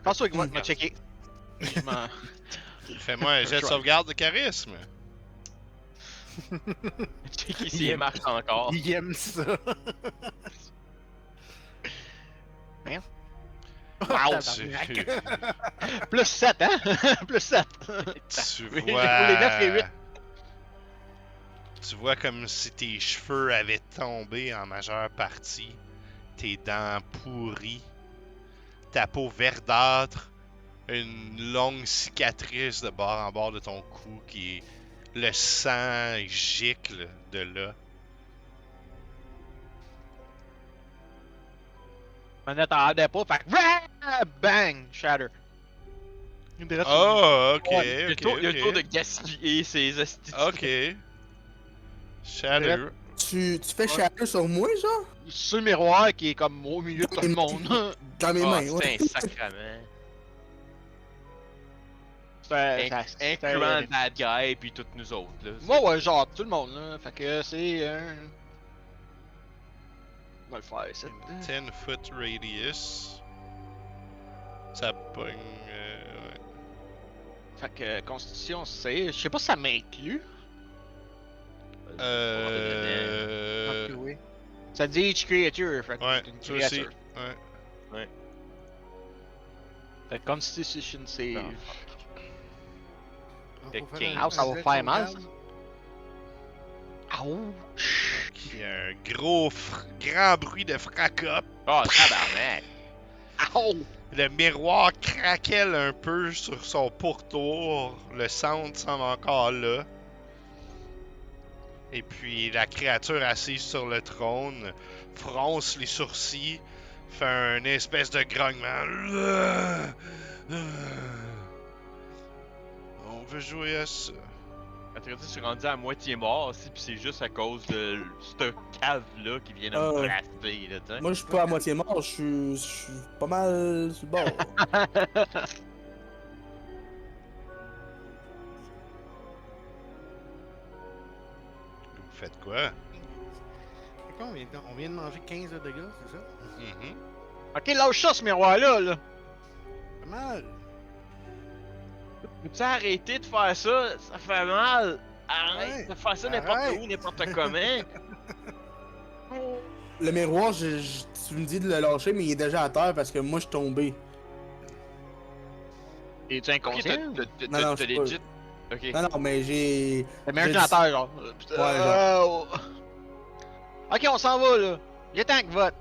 Pense-toi que moi, m'a checké. Je m'en- Fais-moi un jet de sauvegarde de charisme. Checker si elle marche encore. Il aime ça. Wow! Tu, Plus 7, hein? Plus 7. tu Oui, j'ai vois. roulé 9 et 8. Tu vois comme si tes cheveux avaient tombé en majeure partie, tes dents pourries, ta peau verdâtre, une longue cicatrice de bord en bord de ton cou qui est le sang gicle de là. Manette en hardait pas, fait que bang! Shatter. Une drette sur lui. Oh, ok, Il a le ok, tour- il a le tour de ok. gaspiller ses astuces. Ok. Shadow. Tu fais shatter sur moi, genre? Sur le miroir qui est comme au milieu de tout le monde. Dans mes Ah, mains, ouais. c'est un sacrament. C'était Incluant le bad guy puis toutes nous autres. Là. Moi, ouais, genre tout le monde, là. Fait que c'est un. On va le faire, ça. 10 foot radius. Ça pogne. Ouais. Fait que Constitution, c'est. Je sais pas si ça m'inclut. Euh. Ok, oui. Ça dit each creature. Fait que Ouais, c'est une ça aussi. créature. Ouais. Fait que Constitution save. Non. Donc, Fait faut que faire Ah, ça va jet de faire mal, sauvegarde. Ouch! Il y a un grand bruit de fracas. Oh, tabarnak! Ow! Le miroir craquelle un peu sur son pourtour. Le sound semble encore là. Et puis la créature assise sur le trône fronce les sourcils, fait un espèce de grognement. On veut jouer à ça. Quand tu dis, je suis rendu à moitié mort aussi, pis c'est juste à cause de cette cave-là qui vient de me blaster, là, tu sais. Moi, je suis pas à moitié mort, je suis pas mal sur le bord. Vous faites quoi? Fait qu'on on vient de manger 15 de dégâts, c'est ça? Mhm. Ok, lâche ça, ce miroir-là, là! Pas mal. Peux-tu arrêter de faire ça? Ça fait mal! Arrête Ouais, de faire ça n'importe arrête. où, n'importe comment! Le miroir, tu me dis de le lâcher, mais il est déjà à terre parce que moi, je suis tombé. Es-tu Ok, inconscient? Non, non, t'as je suis pas- legit. Ok. Non, non, mais j'ai. T'as mis un j'ai cul à dit- terre, genre. Ouais, genre. Ok, on s'en va, là. Il est temps que vote.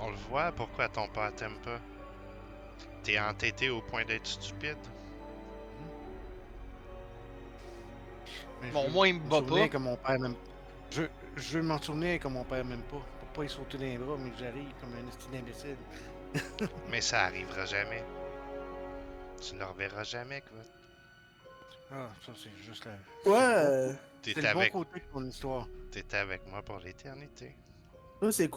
On le voit, pourquoi ton père t'aime pas? T'es entêté au point d'être stupide? Mais Bon, je veux moi, il me m'en bat souvenir pas. que mon père m'aime. Je veux m'en souvenir que mon père m'aime pas. Pour pas y sauter dans les bras, mais que j'arrive comme un esti d'imbécile. Mais ça arrivera jamais. Tu ne le reverras jamais, quoi. Ah, ça, c'est juste la. Ouais, C'est T'es le bon avec... côté de ton histoire. T'es avec moi pour l'éternité. toi, c'est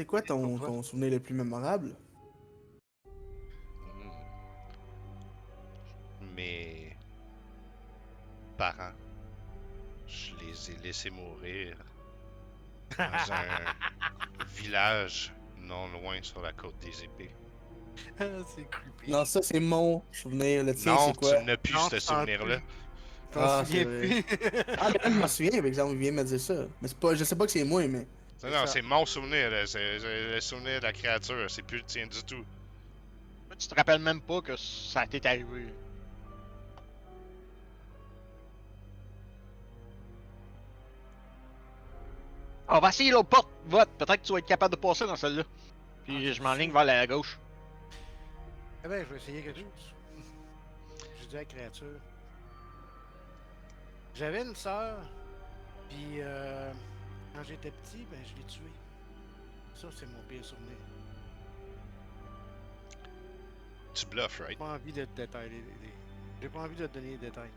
quoi ton souvenir le plus mémorable? Mm. Mes parents, je les ai laissés mourir dans un village non loin sur la côte des épées. Ah, c'est creepy. Non, ça, c'est mon souvenir. Le tien, Non, c'est quoi? tu n'as plus Non, ce tu t'en souvenir-là. T'en Ah, souviens c'est vrai. plus? Ah, mais là, je m'en souviens, par exemple, il vient de me dire ça. Mais c'est pas, je sais pas que c'est moi, mais. Non, C'est non, ça. c'est mon souvenir, là. C'est le souvenir de la créature. C'est plus le tien du tout. Tu te rappelles même pas que ça t'est arrivé. On va essayer l'autre porte. Vote. Peut-être que tu vas être capable de passer dans celle-là. Puis je m'enligne vers la gauche. Eh ben, je vais essayer quelque chose. Je dis à la créature. J'avais une sœur, puis quand j'étais petit, ben je l'ai tuée. Ça, c'est mon pire souvenir. Tu bluffes, J'ai right? pas envie de te détailler J'ai pas envie de te donner les détails.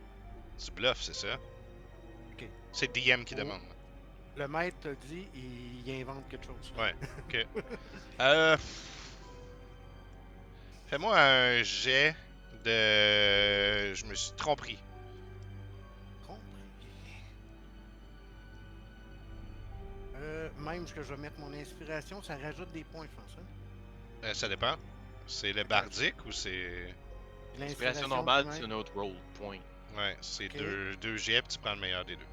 Tu bluffes, c'est ça? Ok. C'est DM qui Oh. demande. Le maître te le dit, il invente quelque chose. Ouais, ok. Fais-moi un jet de... Je me suis trompé. Compris. Même que je vais mettre mon inspiration, ça rajoute des points, je pense. Hein? Ça dépend. C'est le bardique ou c'est... L'inspiration normale, c'est un autre roll, point. Ouais, c'est Ok. deux jets, puis tu prends le meilleur des deux.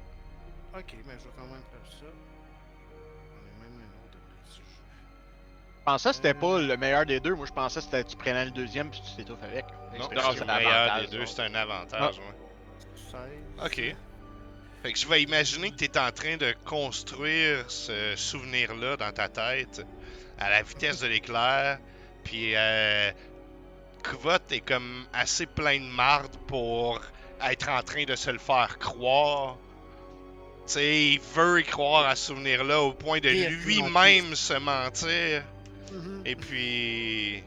Ok, mais je vais quand même faire ça. J'en ai même un autre après, si je- Je pensais que c'était pas le meilleur des deux. Moi, je pensais que c'était tu prenais le deuxième puis tu t'étouffes avec. Non, c'est c'est le meilleur des l'avantage, deux, donc. c'est un avantage, ouais. 16. Ok. Fait que je vais imaginer que t'es en train de construire ce souvenir-là dans ta tête à la vitesse de l'éclair, puis Kvot est comme assez plein de marde pour être en train de se le faire croire. Tu sais, il veut y croire à ce souvenir-là au point de Et lui-même se mentir. Mhm. Et puis,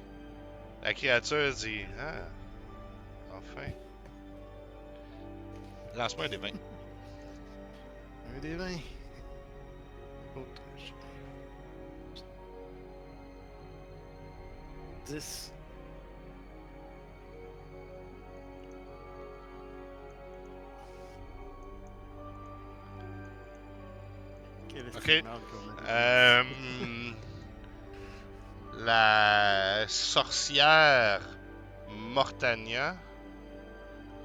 la créature dit ah, enfin. Lance-moi un des 20. Un des 20. Autre. 10. Quel Ok. estimable qu'on a. Euh, La sorcière Mortania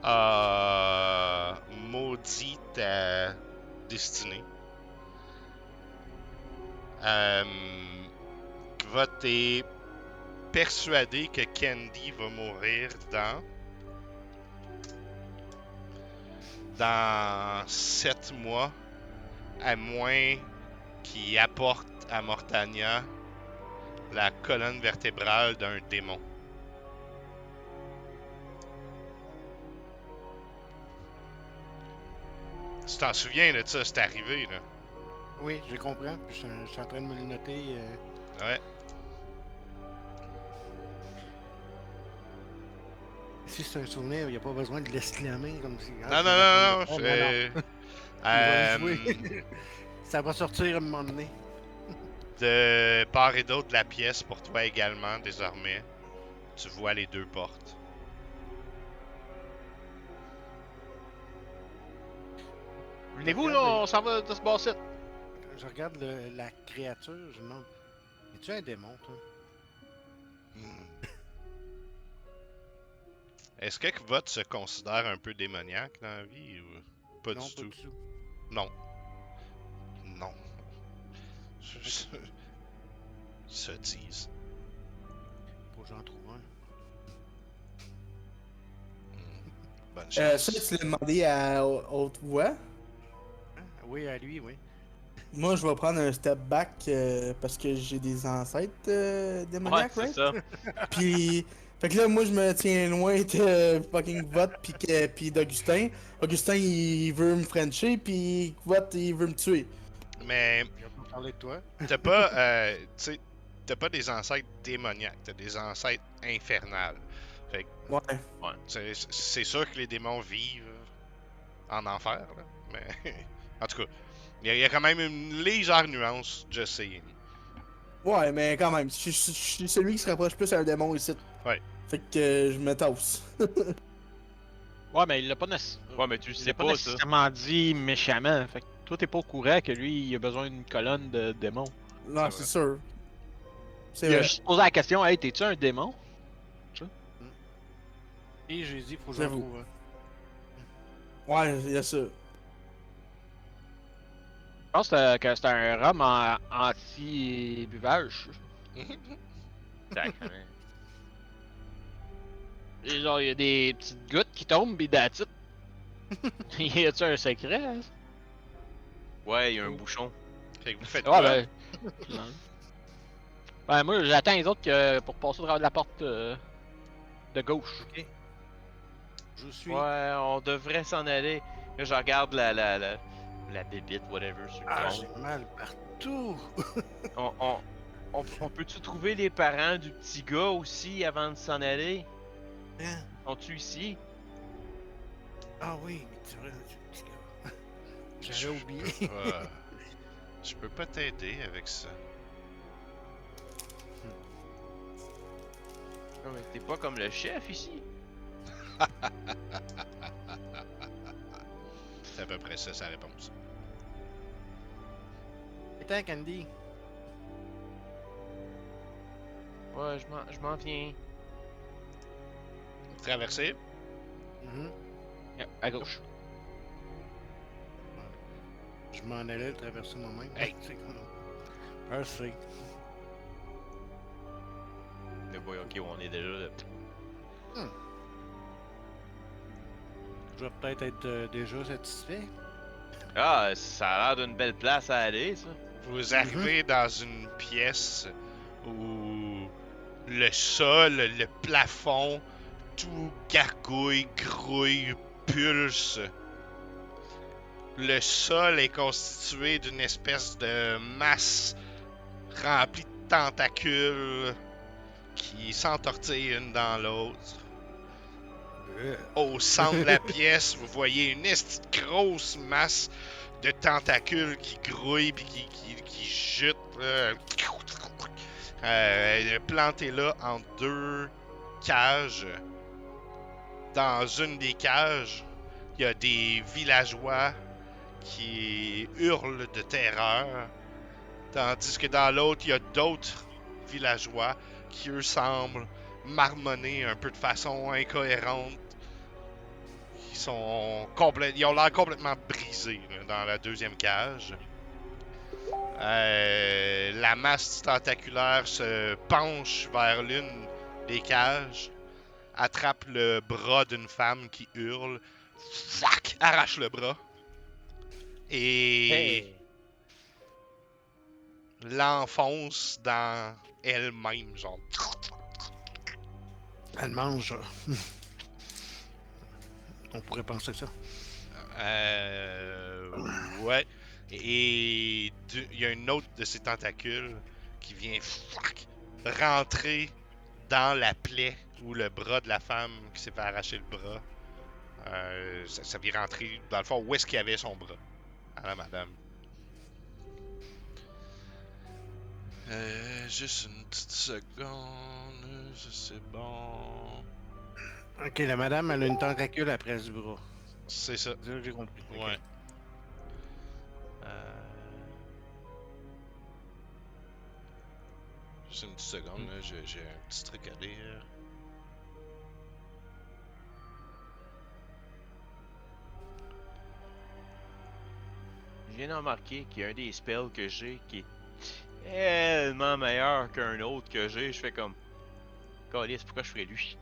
a maudit ta destinée. Kvot est persuadé que Candy va mourir dans 7 mois, à moins qu'il apporte à Mortania la colonne vertébrale d'un démon. Tu t'en souviens de ça, c'est arrivé, là? Oui, je comprends. Puis je suis en train de me le noter. Ouais. Si c'est un souvenir, il n'y a pas besoin de l'exclamer comme si. Non, non, Oh, c'est... Il va le jouer. Ça va sortir à un moment donné. De part et d'autre de la pièce, pour toi également, désormais, tu vois les 2 portes. Venez-vous, là, on s'en va de ce bar-ci. Je regarde la créature, je me demande. Es-tu un démon, toi? Est-ce que Kvot se considère un peu démoniaque dans la vie ou pas Non, du pas tout? du tout. Non. Non. Sottise. Faut que j'en trouve un. Bonne Ça, chance. tu l'as demandé à haute voix. Hein? Oui, à lui, oui. Moi, je vais prendre un step back parce que j'ai des ancêtres Ouais, démoniaques, c'est right? ça. Puis, fait que là, moi, je me tiens loin de fucking Vot puis d'Augustin. Augustin, il veut me frencher, puis Vot, il veut me tuer. Mais Je vais pas parler de toi. t'as pas, tu sais, t'as pas des ancêtres démoniaques, t'as des ancêtres infernales. Ouais. C'est sûr que les démons vivent en enfer, là. Mais en tout cas, il y a quand même une légère nuance, just saying. Ouais, mais quand même, je suis celui qui se rapproche plus à un démon ici. Ouais. Fait que je me tasse. Ouais, mais il l'a pas nécessairement. Ouais, mais tu le Il sais l'a pas pas, ça. nécessairement dit méchamment. Fait que toi, t'es pas au courant que lui, il a besoin d'une colonne de démons. Non, C'est c'est sûr. C'est Il a vrai. juste posé la question, hey, t'es-tu un démon? Et j'ai dit, faut que j'en J'avoue. trouve un. Ouais, il y a ça. Je pense que c'est un rhum anti-buvage. Sacrément. Et genre, il y a des petites gouttes qui tombent, pis that's it. Y a-tu un secret? Hein? Ouais, il y a un bouchon. Fait que vous faites Ouais, quoi? ben. Ben, moi, j'attends les autres pour passer au travers de la porte de gauche. Ok. Je suis. Ouais, on devrait s'en aller. Là, je regarde la bébite, whatever, sur le Ah, tronc. j'ai mal partout. On peut-tu trouver les parents du petit gars aussi avant de s'en aller? Hein? Sont-tu ici? Ah oui, c'est vrai, c'est petit gars. J'avais oublié. Je peux pas t'aider avec ça. Non, mais t'es pas comme le chef ici? C'est à peu près ça, sa réponse. Attends, Candy. Ouais, je m'en viens. Traverser. Mhm. À gauche. Je m'en allais traverser moi-même. Hey. C'est comme... Merci. Mais bon, ok, on est déjà là. Je vais peut-être être déjà satisfait. Ah, ça a l'air d'une belle place à aller, ça. Vous arrivez dans une pièce où le sol, le plafond, tout gargouille, grouille, pulse. Le sol est constitué d'une espèce de masse remplie de tentacules qui s'entortillent une dans l'autre. Au centre de la pièce, vous voyez une grosse masse de tentacules qui grouillent puis qui jutent. Planté là en 2 cages. Dans une des cages, il y a des villageois qui hurlent de terreur. Tandis que dans l'autre, il y a d'autres villageois qui, eux, semblent marmonner un peu de façon incohérente. Ils ont l'air complètement brisés là, dans la deuxième cage. La masse tentaculaire se penche vers l'une des cages, attrape le bras d'une femme qui hurle, fuck, arrache le bras et Hey! l'enfonce dans elle-même, genre. Elle mange. On pourrait penser ça. Ouais. Et il y a une autre de ces tentacules qui vient rentrer dans la plaie ou le bras de la femme qui s'est fait arracher le bras. Ça vient rentrer dans le fond où est-ce qu'il y avait son bras à la madame. Juste une petite seconde, ça c'est bon. Ok, la madame, elle a une tentacule après du bras. C'est ça. C'est ça que j'ai compris. Ok. Ouais. Juste une petite seconde, là, j'ai un petit truc à lire. Je viens de remarquer qu'il y a un des spells que j'ai qui est tellement meilleur qu'un autre que j'ai. Je fais comme. Calisse, pourquoi je ferais lui?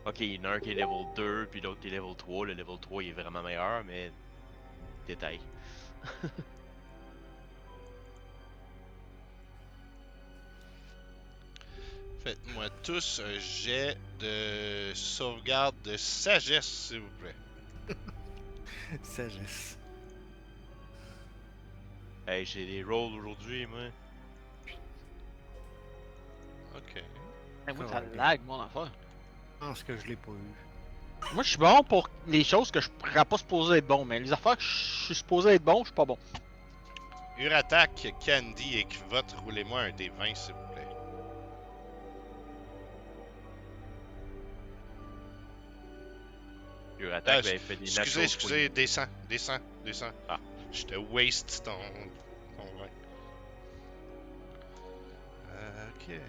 Ok, il y en a un qui est level 2, puis l'autre qui est level 3. Le level 3 il est vraiment meilleur, mais. Détail. Faites-moi tous un jet de sauvegarde de sagesse, s'il vous plaît. Sagesse. Hey, j'ai des rolls aujourd'hui, moi. Ok. Hey, moi, Ça ça va bien. lag, mon affaire. Je pense que je l'ai pas eu. Moi, je suis bon pour les choses que je pourrais pas supposé être bon, mais les affaires que je suis supposé être bon, je suis pas bon. Uratak, Candy et Kvot, roulez-moi un des 20, s'il vous plaît. Your attack, Ah, ben, il fait des Excusez, natural descends. Ah. Je te waste ton 20. Ok.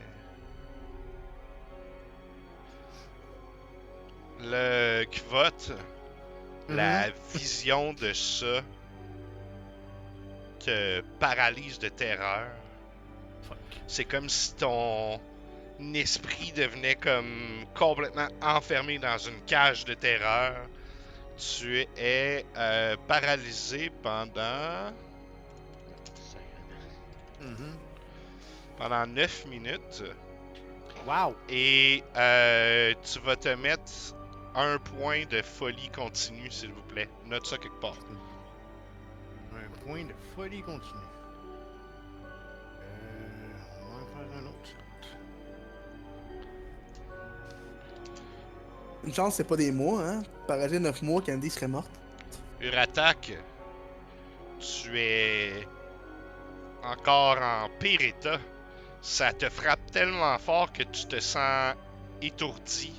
Le Kvot, la vision de ça te paralyse de terreur. C'est comme si ton esprit devenait comme complètement enfermé dans une cage de terreur. Tu es paralysé pendant 9 minutes. Wow! Et tu vas te mettre un point de folie continue, s'il vous plaît. Note ça quelque part. Un point de folie continue. On va en faire un autre. Une chance, c'est pas des mois, hein. Paralysé 9 mois, Candy serait morte. Uratak, tu es encore en pire état. Ça te frappe tellement fort que tu te sens étourdi.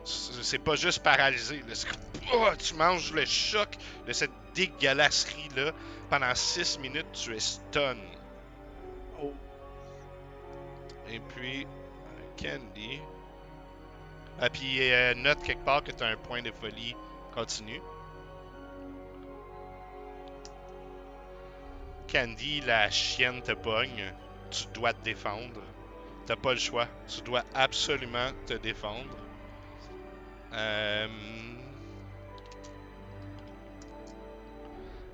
C'est pas juste paralysé. Là. C'est comme, oh, tu manges le choc de cette dégueulasserie-là. Pendant 6 minutes, tu es stun. Oh. Et puis, Candy. Ah, puis note quelque part que tu as un point de folie continu. Candy, la chienne te pogne. Tu dois te défendre. T'as pas le choix. Tu dois absolument te défendre.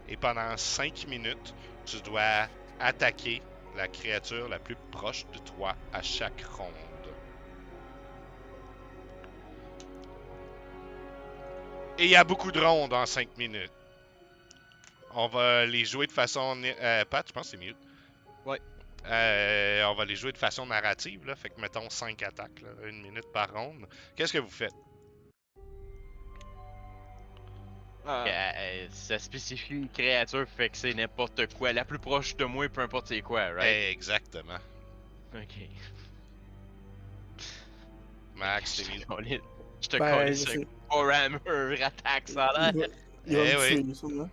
Et pendant 5 minutes, tu dois attaquer la créature la plus proche de toi à chaque ronde. Et il y a beaucoup de rondes en 5 minutes. On va les jouer de façon... Pat, je pense que c'est mieux. Ouais. On va les jouer de façon narrative, là. Fait que mettons 5 attaques, là, 1 minute par ronde. Qu'est-ce que vous faites? Ça spécifie une créature, fait que c'est n'importe quoi. La plus proche de moi, peu importe c'est quoi, right? Exactement. Ok. Max, c'est mieux. Je te Ben, connais je ce sais. Warhammer attaque, ça a l'air. Il va Eh me oui. tuer, sûrement.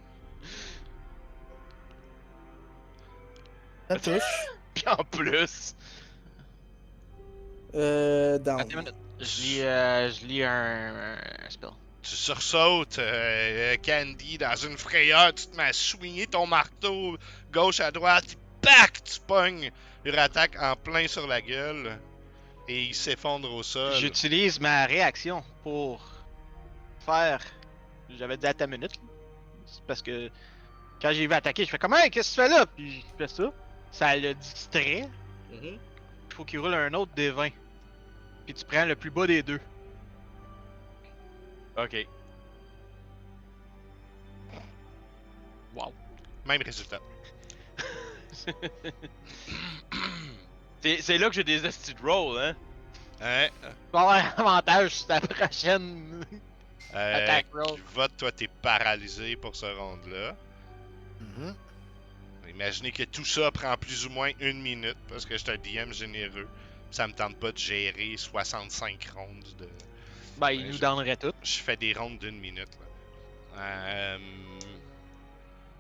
Ça touche. Puis en plus. Down. Attends une minute. Je lis un spell. Tu sursautes, Candy, dans une frayeur, tu te mets à swinger ton marteau gauche à droite, puis PAC! Tu pognes Uratak en plein sur la gueule, et il s'effondre au sol. J'utilise ma réaction pour faire. J'avais dit à ta minute. C'est parce que quand j'ai vu attaquer, je fais comment? Qu'est-ce que tu fais là? Puis je fais ça. Ça le distrait. Mhm. Il faut qu'il roule un autre des 20. Puis tu prends le plus bas des deux. Ok. Wow. Même résultat. C'est là que j'ai des esti de roll, hein? Hein? Tu vas avoir un avantage sur ta prochaine. Attack roll. Vote, toi, t'es paralysé pour ce round-là. Mhm. Imaginez que tout ça prend plus ou moins 1 minute, parce que je suis un DM généreux. Ça me tente pas de gérer 65 rondes de... Ben, il nous donnerait tout. Je fais des rondes d'1 minute. Là.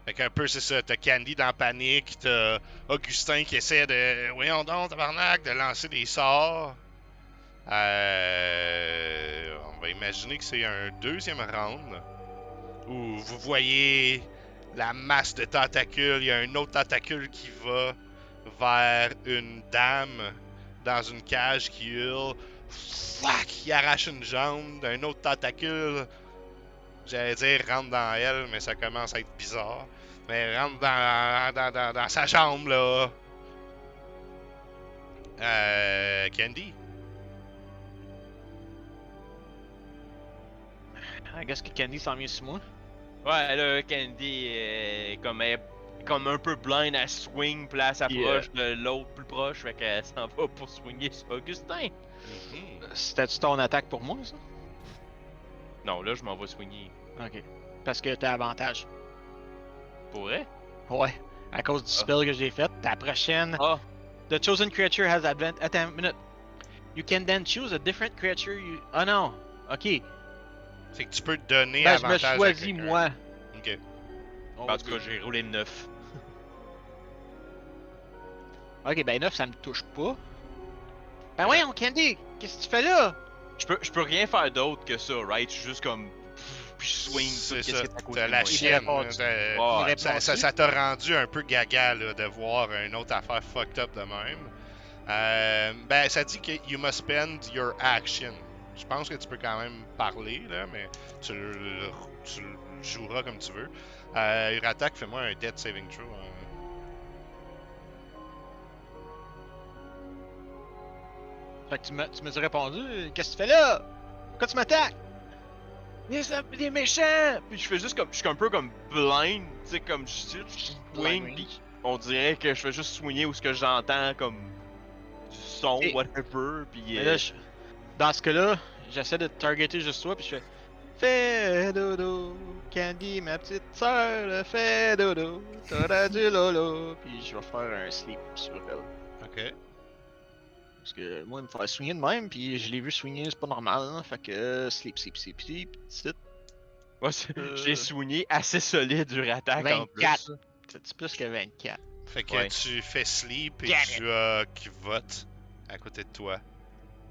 Fait qu'un peu, c'est ça. T'as Candy dans la panique. T'as Augustin qui essaie de... Voyons donc, tabarnak, de lancer des sorts. On va imaginer que c'est un deuxième round. Où vous voyez la masse de tentacules. Il y a un autre tentacule qui va vers une dame dans une cage qui hurle. Fuck! Il arrache une jambe d'un autre tentacule. J'allais dire rentre dans elle, mais ça commence à être bizarre. Mais rentre dans sa jambe, là. Candy. I guess que Candy s'en vient sur moi. Ouais, là, Candy est comme un peu blind, elle swing, puis là, elle s'approche de l'autre plus proche, fait qu'elle s'en va pour swinger sur Augustin. C'était-tu ton attaque pour moi, ça? Non, là, je m'en vais swinger. Ok. Parce que t'as avantage. Pour vrai? Ouais. À cause du spell que j'ai fait, ta prochaine. Ah! The chosen creature has advantage. Attends une minute. You can then choose a different creature you. Oh non! Ok. C'est que tu peux te donner Ben, je me avantage à choisis quelqu'un. moi. Ok. En tout cas, j'ai roulé 9. Ok, ben 9, ça me touche pas. Ben voyons, Candy! Qu'est-ce que tu fais là? Je peux rien faire d'autre que ça, right? Je suis juste comme. Puis je swing tout C'est qu'est-ce ça. qui est à côté T'as de la moi. chienne. répondu. là, Ouais, Il répond ça t'a rendu un peu gaga là, de voir une autre affaire fucked up de même. Ben, ça dit que you must spend your action. Je pense que tu peux quand même parler, là, mais tu le joueras comme tu veux. Uratak, fais-moi un Death Saving Throw. Fait que tu m'as répondu. Qu'est-ce que tu fais là? Pourquoi tu m'attaques? Les méchants! Puis je fais juste comme. Je suis un peu comme blind, tu sais, comme je swing, Blind. pis on dirait que je fais juste swinger où ce que j'entends comme. Du son, Et- whatever, pis. Mais là, dans ce cas-là, j'essaie de te targeter juste toi, puis je fais. Fais dodo, Candy, ma petite sœur, fais dodo, t'auras du lolo. Puis je vais faire un sleep sur elle. Ok. Parce que moi, il me fait swinger de même, puis je l'ai vu swinger, c'est pas normal, hein. Fait que sleep, petite. Ouais, j'ai swingé assez solide du attaque en plus. 24. C'est plus que 24. Fait que Ouais. tu fais sleep et Damn tu as qui vote à côté de toi,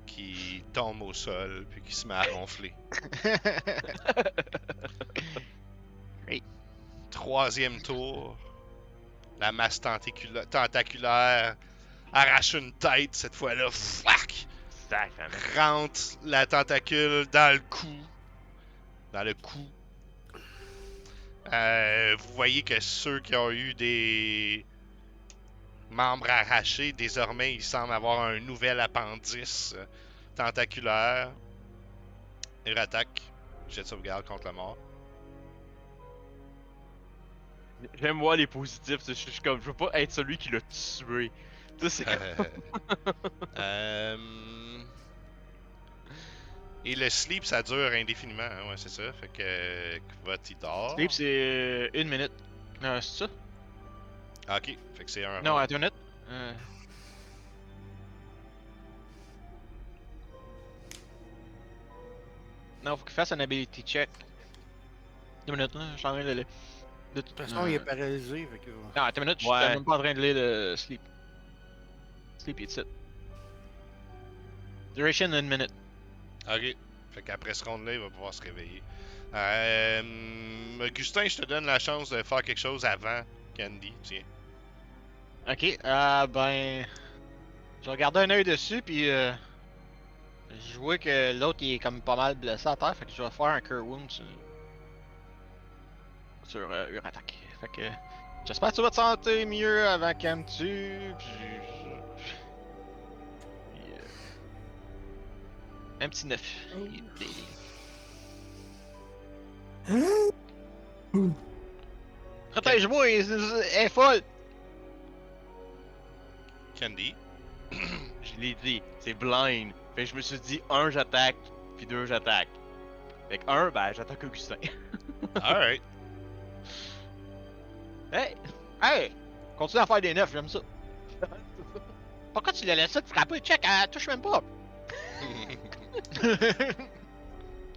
qui tombe au sol puis qui se met à ronfler. Troisième tour, la masse tentaculaire arrache une tête cette fois-là. Fuck! Sacrément. Rentre la tentacule dans le cou. Dans le cou. Vous voyez que ceux qui ont eu des membres arrachés, désormais, ils semblent avoir un nouvel appendice tentaculaire. Uratak, jet de sauvegarde contre la mort. J'aime voir les positifs, je suis comme, je veux pas être celui qui l'a tué. Tu sais, c'est Et le sleep, ça dure indéfiniment, hein, ouais, c'est ça. Fait que vote, il dort. Sleep, c'est 1 minute. C'est ça? Ah, ok, fait que c'est un Non, round. attends une minute. Non, faut qu'il fasse un ability check. 2 minutes, là, je suis en train de le. De toute façon, il est paralysé, fait que... Non, attends une minute, je suis Ouais. même pas en train de lire le sleep. Sleep, it's it. Duration in minute. Ok. Fait qu'après ce round-là, il va pouvoir se réveiller. Augustin, je te donne la chance de faire quelque chose avant Candy, tiens. Ok, ben. Je vais garder un œil dessus, puis je vois que l'autre il est comme pas mal blessé à terre, fait que je vais faire un Cure Wound sur Uratak. Fait que. J'espère que tu vas te sentir mieux avant qu'elle me tue, puis, un petit 9. Protège-moi, elle est folle! Candy. Je l'ai dit, c'est blind. Fait que je me suis dit, 1, j'attaque, puis 2, j'attaque. Fait que 1, ben, j'attaque Augustin. Alright. Hey! Hey! Continue à faire des 9, j'aime ça. Pourquoi tu l'as laissé te frapper? Check, elle touche même pas!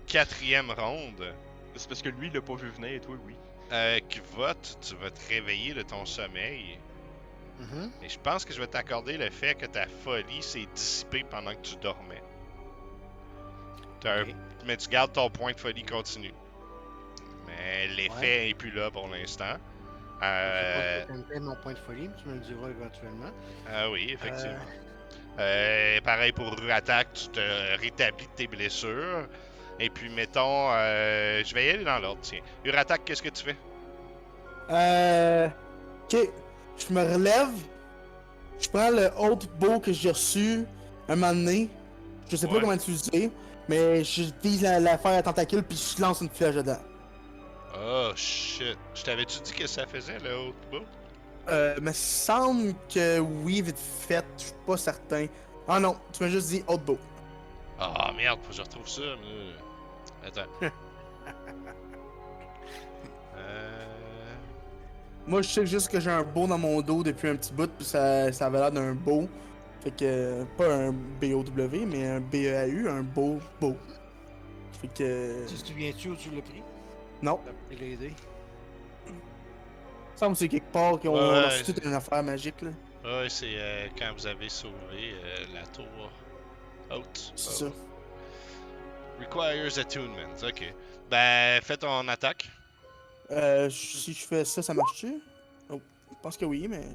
4e ronde. C'est parce que lui, il l'a pas vu venir, et toi, oui. Kvot, tu vas te réveiller de ton sommeil. Mhm. Et je pense que je vais t'accorder le fait que ta folie s'est dissipée pendant que tu dormais. Ok. Mais tu gardes ton point de folie continu. Mais l'effet est plus là pour l'instant. Je sais pas si t'aimes mon point de folie, mais tu me le diras éventuellement. Ah oui, effectivement. Pareil pour Attack, tu te rétablis de tes blessures. Et puis, mettons, je vais y aller dans l'ordre, tiens. Uratak, qu'est-ce que tu fais? Ok. Je me relève. Je prends le autre bow que j'ai reçu un moment donné. Je sais pas Ouais. comment l'utiliser. Mais je vise l'affaire à tentacule puis je lance une flèche dedans. Oh shit. Je t'avais-tu dit que ça faisait le haut bow? Me semble que oui, vite fait. Je suis pas certain. Ah non, tu m'as juste dit autre bow. Ah merde, faut que je retrouve ça. Mais... Attends. Moi, je sais juste que j'ai un bow dans mon dos depuis un petit bout, puis ça avait l'air d'un bow. Fait que, pas un BOW, mais un BEAU, un bow. Fait que. Tu te souviens-tu où tu l'as pris? Non. T'as pris l'aider. Il semble que c'est quelque part qu'on Ouais, a reçu toute une affaire magique, là. Ouais, c'est quand vous avez sauvé la tour haute. C'est ça. Requires attunement. Ok. Ben, fais ton attaque. Si je fais ça, ça marche-tu? Oh, je pense que oui, mais.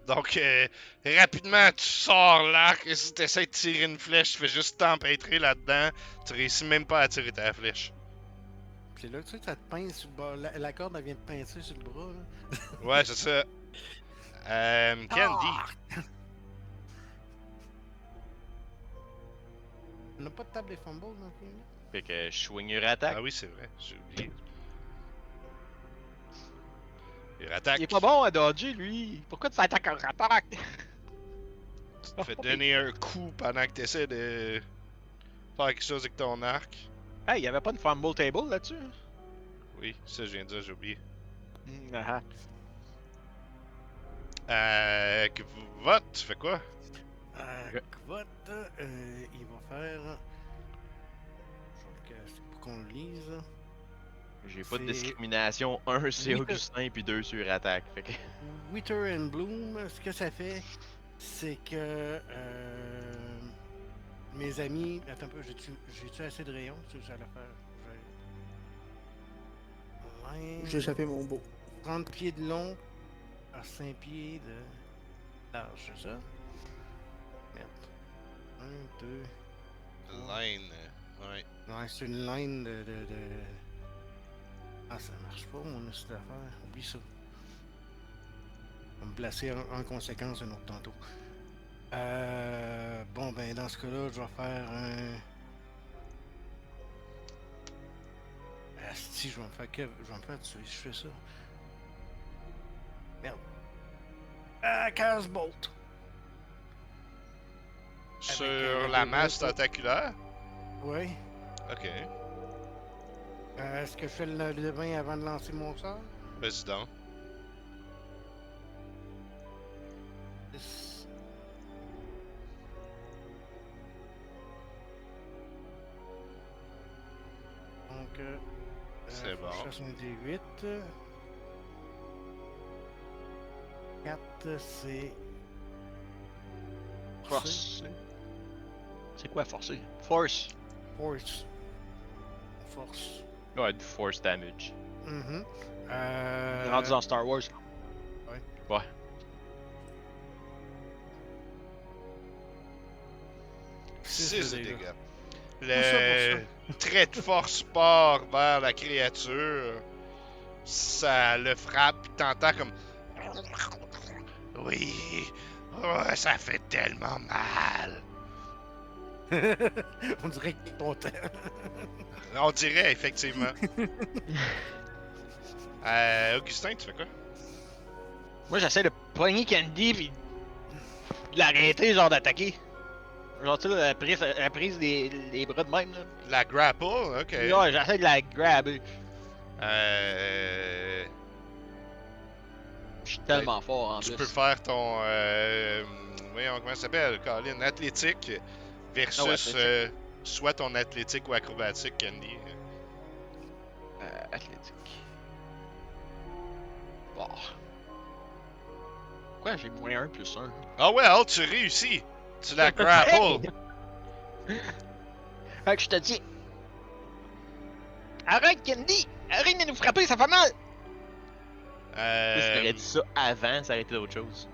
Donc, rapidement, tu sors l'arc et si tu essaies de tirer une flèche, tu fais juste t'empêtrer là-dedans. Tu réussis même pas à tirer ta flèche. Puis c'est là que tu sais que ça te pince sur le bras. La corde, elle vient de pincer sur le bras, là. Ouais, c'est ça. Candy. On n'a pas de table des fumbles non plus, là? Fait que je swing your attack. Ah oui, c'est vrai, j'ai oublié. Il attaque. Il est pas bon à dodger, lui! Pourquoi tu t'attaques un attaque? Tu te fais donner un coup pendant que tu essaies de faire quelque chose avec ton arc. Hey, y'avait pas de fumble table là-dessus? Oui, ça je viens de dire, j'ai oublié. Que vote, tu fais quoi? Kvot, il va faire. Je vais le casser pour qu'on le lise. J'ai pas de C'est- discrimination. 1 c'est Oui, Augustin, puis 2 sur attaque. Fait que. Wither and Bloom, ce que ça fait, c'est que mes amis. Attends un peu, j'ai-tu assez de rayons? C'est ça l'affaire. J'ai échappé mon bow. 30 pieds de long à 5 pieds de large, c'est ça? Merde. 1, 2. Line, ouais. Ouais, c'est une line de. Ah, ça marche pas, mon esti d'affaire. Oublie ça. On va me placer en conséquence un autre tantôt. Bon, ben, dans ce cas-là, je vais faire un. Asti, je vais me faire je vais me faire tuer si je fais ça. Merde. Chaos Bolt. Sur Avec, la des masse bolts. tentaculaire? Oui. Ok. Est-ce que je fais le 20 avant de lancer mon sort? Vas-y donc. Donc, C'est faut bon. que je fasse un D8. 4, c'est. Force. C'est quoi forcer? Force. Force. Force. Ouais, du force damage. Mhm. Rendu dans Star Wars. Ouais. Six de dégâts. Pour Le trait de force part vers la créature. Ça le frappe, pis t'entends comme. Oui, oh, ça fait tellement mal. On dirait qu'il est content. On dirait, effectivement. Augustin, tu fais quoi? Moi, j'essaie de pogner Candy pis de l'arrêter, genre d'attaquer. Genre, tu sais, la prise des bras de même, là. La grapple, ok. Ouais, j'essaie de la grabber. Je suis tellement fort en Tu plus. peux faire ton. Voyons, comment ça s'appelle, Colin? Athlétique versus Ah ouais, athlétique. soit ton athlétique ou acrobatique, Candy. Athlétique. Bon. Pourquoi j'ai moins 1 plus 1? Ah ouais, oh, tu réussis! Tu la grapple! Fait que je te dis. Arrête, Candy! Arrête de nous frapper, ça fait mal! Si t'aurais dit ça avant, ça aurait été autre chose.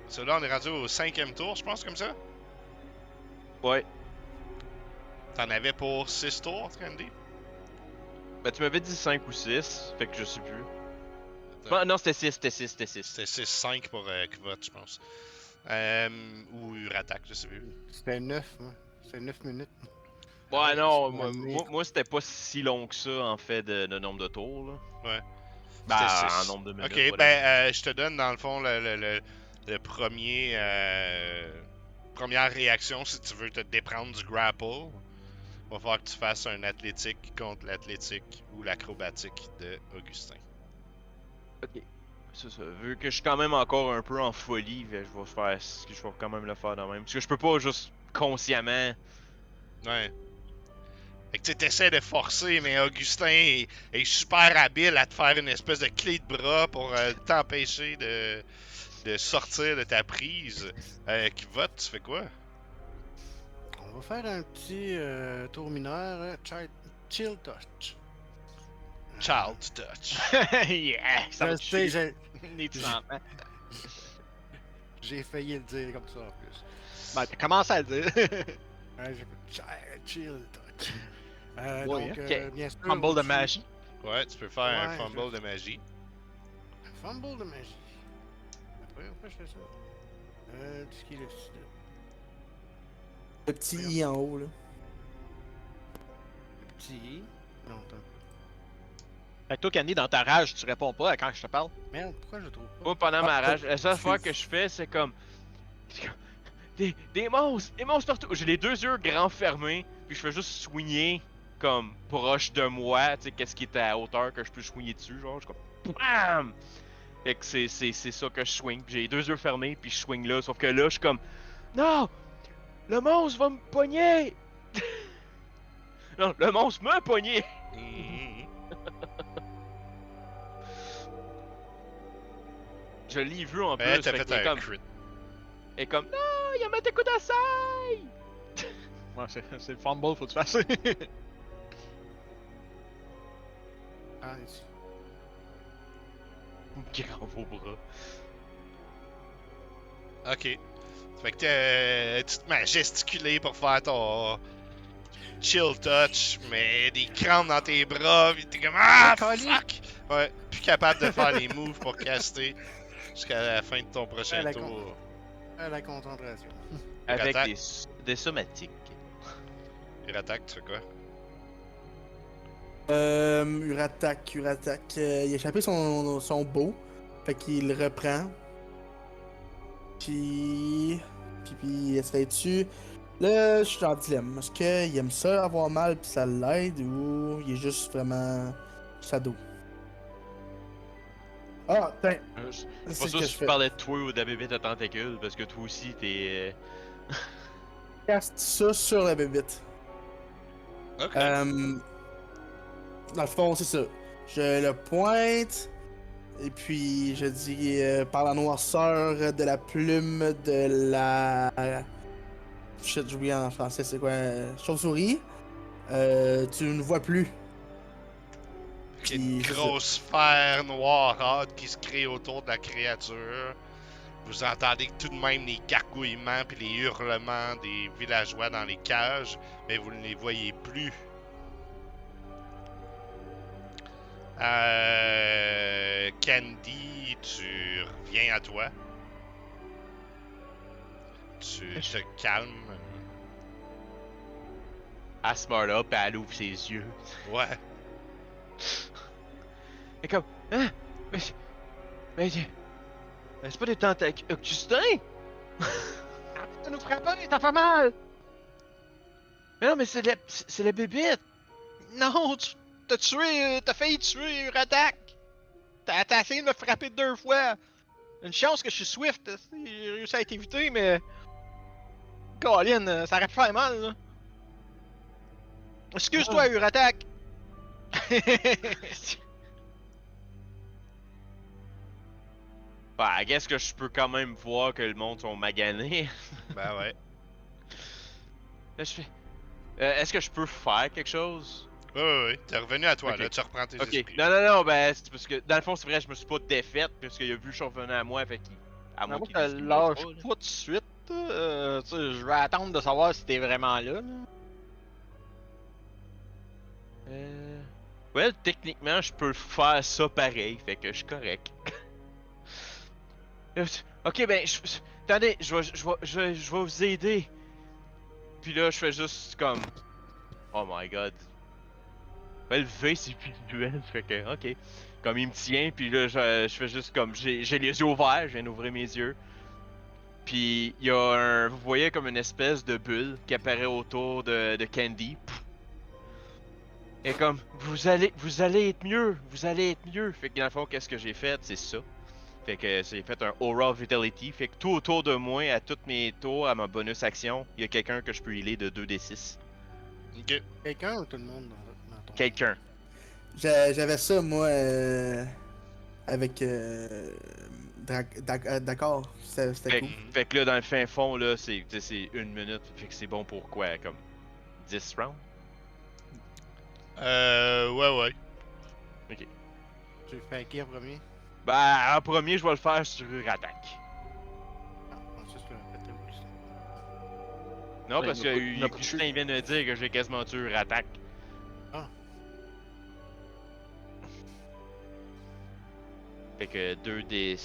So là, on est rendu au 5e tour, je pense, comme ça. Ouais. T'en avais pour 6 tours, Candy? Ben, tu m'avais dit 5 ou 6, fait que je sais plus. Attends. Ah, non, c'était 6, c'était 6, c'était 6. C'était 6-5 pour Kvot, je pense. Ou Uratak, je sais plus. C'était 9, moi. C'était 9 minutes. Ouais, non, c'est moi c'était pas si long que ça, en fait, de nombre de tours, là. Ouais. Ben, C'était en six. nombre de minutes. Ok, whatever. ben, je te donne dans le fond le premier. Première réaction si tu veux te déprendre du grapple. Va falloir que tu fasses un athlétique contre l'athlétique ou l'acrobatique de Augustin. Ok. C'est ça. Vu que je suis quand même encore un peu en folie, je vais faire. Je vais quand même le faire de même. Parce que je peux pas juste consciemment. Ouais. Fait que tu t'essaies de forcer, mais Augustin est super habile à te faire une espèce de clé de bras pour t'empêcher de sortir de ta prise. Qui vote, tu fais quoi? On va faire un petit tour mineur. Chill touch. Child touch. Yeah! Ça va Je te sais, tuer. Les petits enfants. j'ai failli le dire comme ça en plus. Ben, t'as commencé à le dire. Chill touch. Ouais, Donc, ok. bien sûr. Fumble de aussi- magie. Ouais, tu peux faire un Ouais, fumble de magie. Fumble de magie. Pourquoi je fais ça? Ce qui est le style. Le petit I en haut, là. Le petit. Non, attends. Fait que toi, Candy, dans ta rage, tu réponds pas quand je te parle. Merde, pourquoi je le trouve pas? Moi, pendant ma rage, la seule je fois suis- que je fais, c'est comme. Des monstres! Des monstres partout! J'ai les deux yeux grands fermés, puis je fais juste swinger comme proche de moi, tu sais, qu'est-ce qui est à hauteur que je peux swinger dessus, genre, je suis comme. BAM! Fait que c'est ça que je swing, puis j'ai les deux yeux fermés, puis je swing là, sauf que là, je suis comme. Non! Le monstre va me pogner! Non, le monstre m'a pogné! Mhm. Je l'ai vu en Ben, plus, t'as fait fait qu'il est un comme. crit. Il est comme. Non! Il a mis des coups d'assaille! Ouais, c'est le fumble, faut que tu fasses. Ah, ici. Grand vos bras. Ok. Fait que tu te mets à gesticuler pour faire ton chill touch, mais des crampes dans tes bras, pis t'es comme ah fuck! Ouais, plus capable de faire les moves pour caster jusqu'à la fin de ton prochain la tour. La concentration. Avec attaque. des somatiques. Uratak, tu fais quoi? Uratak. Il a échappé son beau. Fait qu'il le reprend. Puis il essaie dessus. Là, je suis en dilemme. Est-ce qu'il aime ça avoir mal pis ça l'aide ou il est juste vraiment sado? Ah, tiens. Je suis pas C'est ce sûr que si je tu fais. parlais de toi ou de la bébête à tentacules, parce que toi aussi t'es. Caste ça sur la bébite. Ok. Dans le fond, c'est ça. Je le pointe. Et puis, je dis, par la noirceur de la plume de la... Shit, j'oublie en français, c'est quoi? Chauve-souris. Tu ne vois plus. Il y a une Puis, c'est ça. grosse sphère noirâtre qui se crée autour de la créature. Vous entendez tout de même les gargouillements puis les hurlements des villageois dans les cages, mais vous ne les voyez plus. Candy, tu reviens à toi. Tu te calmes. Elle se meurt là, pis elle ouvre ses yeux. Ouais. Et comme, hein? Mais c'est pas des tentacules. Augustin? Ça nous frapper, t'as fait mal! Mais non, mais c'est la bébête! Non, t'as failli tuer Uradak! T'as essayé de me frapper 2 fois! Une chance que je suis Swift, j'ai réussi à être évité, mais... Colin, ça aurait pu faire mal, là. Excuse-toi, Uradak! Bah, qu'est-ce que je peux quand même voir que le monde sont maganés? Ben ouais. Là, je fais. Est-ce que je peux faire quelque chose? Ouais. T'es revenu à toi, Ok. là. Tu reprends tes Ok. esprits. Non, ben, c'est parce que dans le fond, c'est vrai, je me suis pas défaite, parce qu'il a vu que je suis revenu à moi, fait qu'il. À moins Moi, qu'il je dise qu'il me lâche lâche pas, là. pas tout de suite. Tu sais, je vais attendre de savoir si t'es vraiment là. Ouais, techniquement, je peux faire ça pareil, fait que je suis correct. Ok, ben, attendez, je vais vous aider. Puis là, je fais juste comme. Oh my god. Ouais, le V, c'est visuel, fait que, ok. Comme il me tient, puis là, je fais juste comme. J'ai les yeux ouverts, je viens d'ouvrir mes yeux. Puis il y a un. Vous voyez comme une espèce de bulle qui apparaît autour de Candy. Et comme, vous allez être mieux, vous allez être mieux. Fait que dans le fond, qu'est-ce que j'ai fait? C'est ça. Fait que j'ai fait un Aura of Vitality. Fait que tout autour de moi, à tous mes tours, à ma bonus action, il y a quelqu'un que je peux healer de 2d6. Ok. Quelqu'un ou tout le monde dans ton... Quelqu'un. J'avais ça, moi, avec... d'accord, c'était Fait, cool. fait que là, dans le fin fond, là, c'est 1 minute. Fait que c'est bon pour quoi? Comme 10 rounds? Ouais. Tu fais à qui en premier? Ben, en premier, je vais le faire sur attaque. Ah, ça c'est un fait aussi. Non, Ouais, parce il que n'a pas Justin vient de dire que j'ai quasiment tué attaque. Ah. Fait que 2d...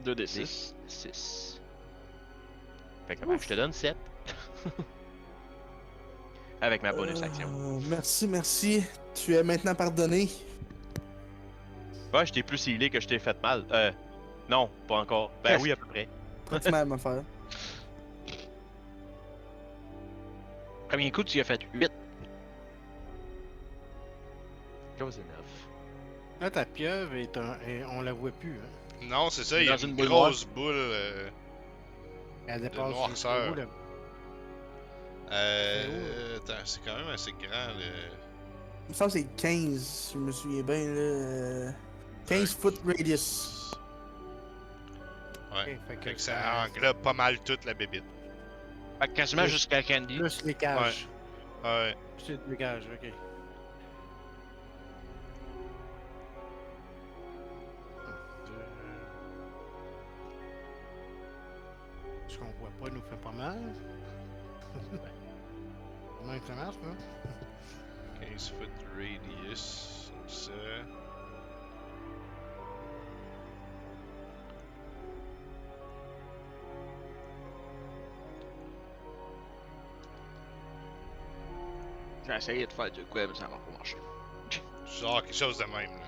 2d6. 6. Fait que je te donne 7. Avec ma bonus action. Merci. Tu es maintenant pardonné. Ouais, je t'ai plus healé que je t'ai fait mal. Non, pas encore. Ben Presque. oui, à peu près. Pratiquement la même affaire. Premier coup, tu y as fait 8. Close enough. Là, ta pieuvre on la voit plus, hein. Non, c'est ça, il y a Dans une une boule grosse boule. Elle dépasse noirceur. jusqu'au bout, là. Attends, c'est quand même assez grand, le... Il me semble que c'est 15, si je me souviens bien, là. 15 foot radius. Ouais. Ok, Fait que ça englobe pas mal toute la bébite. Fait que quasiment Plus- jusqu'à Candy. Plus les cages. Ouais. Plus les cages, ok. Ce qu'on voit pas nous fait pas mal. Comment ça marche, là? 15 foot radius, ça. J'ai essayé de faire du quoi, mais ça va pas marcher. Genre quelque chose de même, là.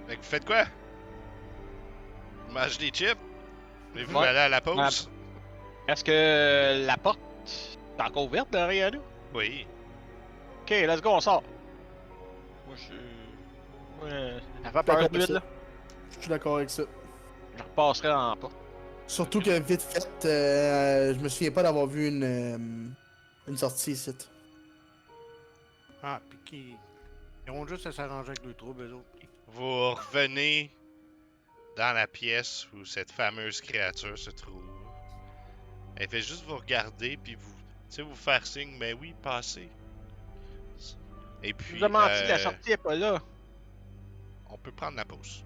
Fait que vous faites quoi? Vous mangez des chips? Voulez-vous Ouais. aller à la pause? Est-ce que la porte est encore ouverte derrière nous? Oui. Ok, let's go, on sort. Moi, je suis. Ouais, ça fait peur D'accord, de vite, ça. là. Je suis d'accord avec ça. Je repasserai dans la porte. Surtout que vite fait, je me souviens pas d'avoir vu une sortie ici. Ah, pis qui. Ils ont juste à s'arranger avec le trouble, eux autres. Vous revenez dans la pièce où cette fameuse créature se trouve. Elle fait juste vous regarder, puis vous, tu sais, vous faire signe, mais oui, passez. Et Tu puis, nous as menti, la sortie est pas là. on peut prendre la pause.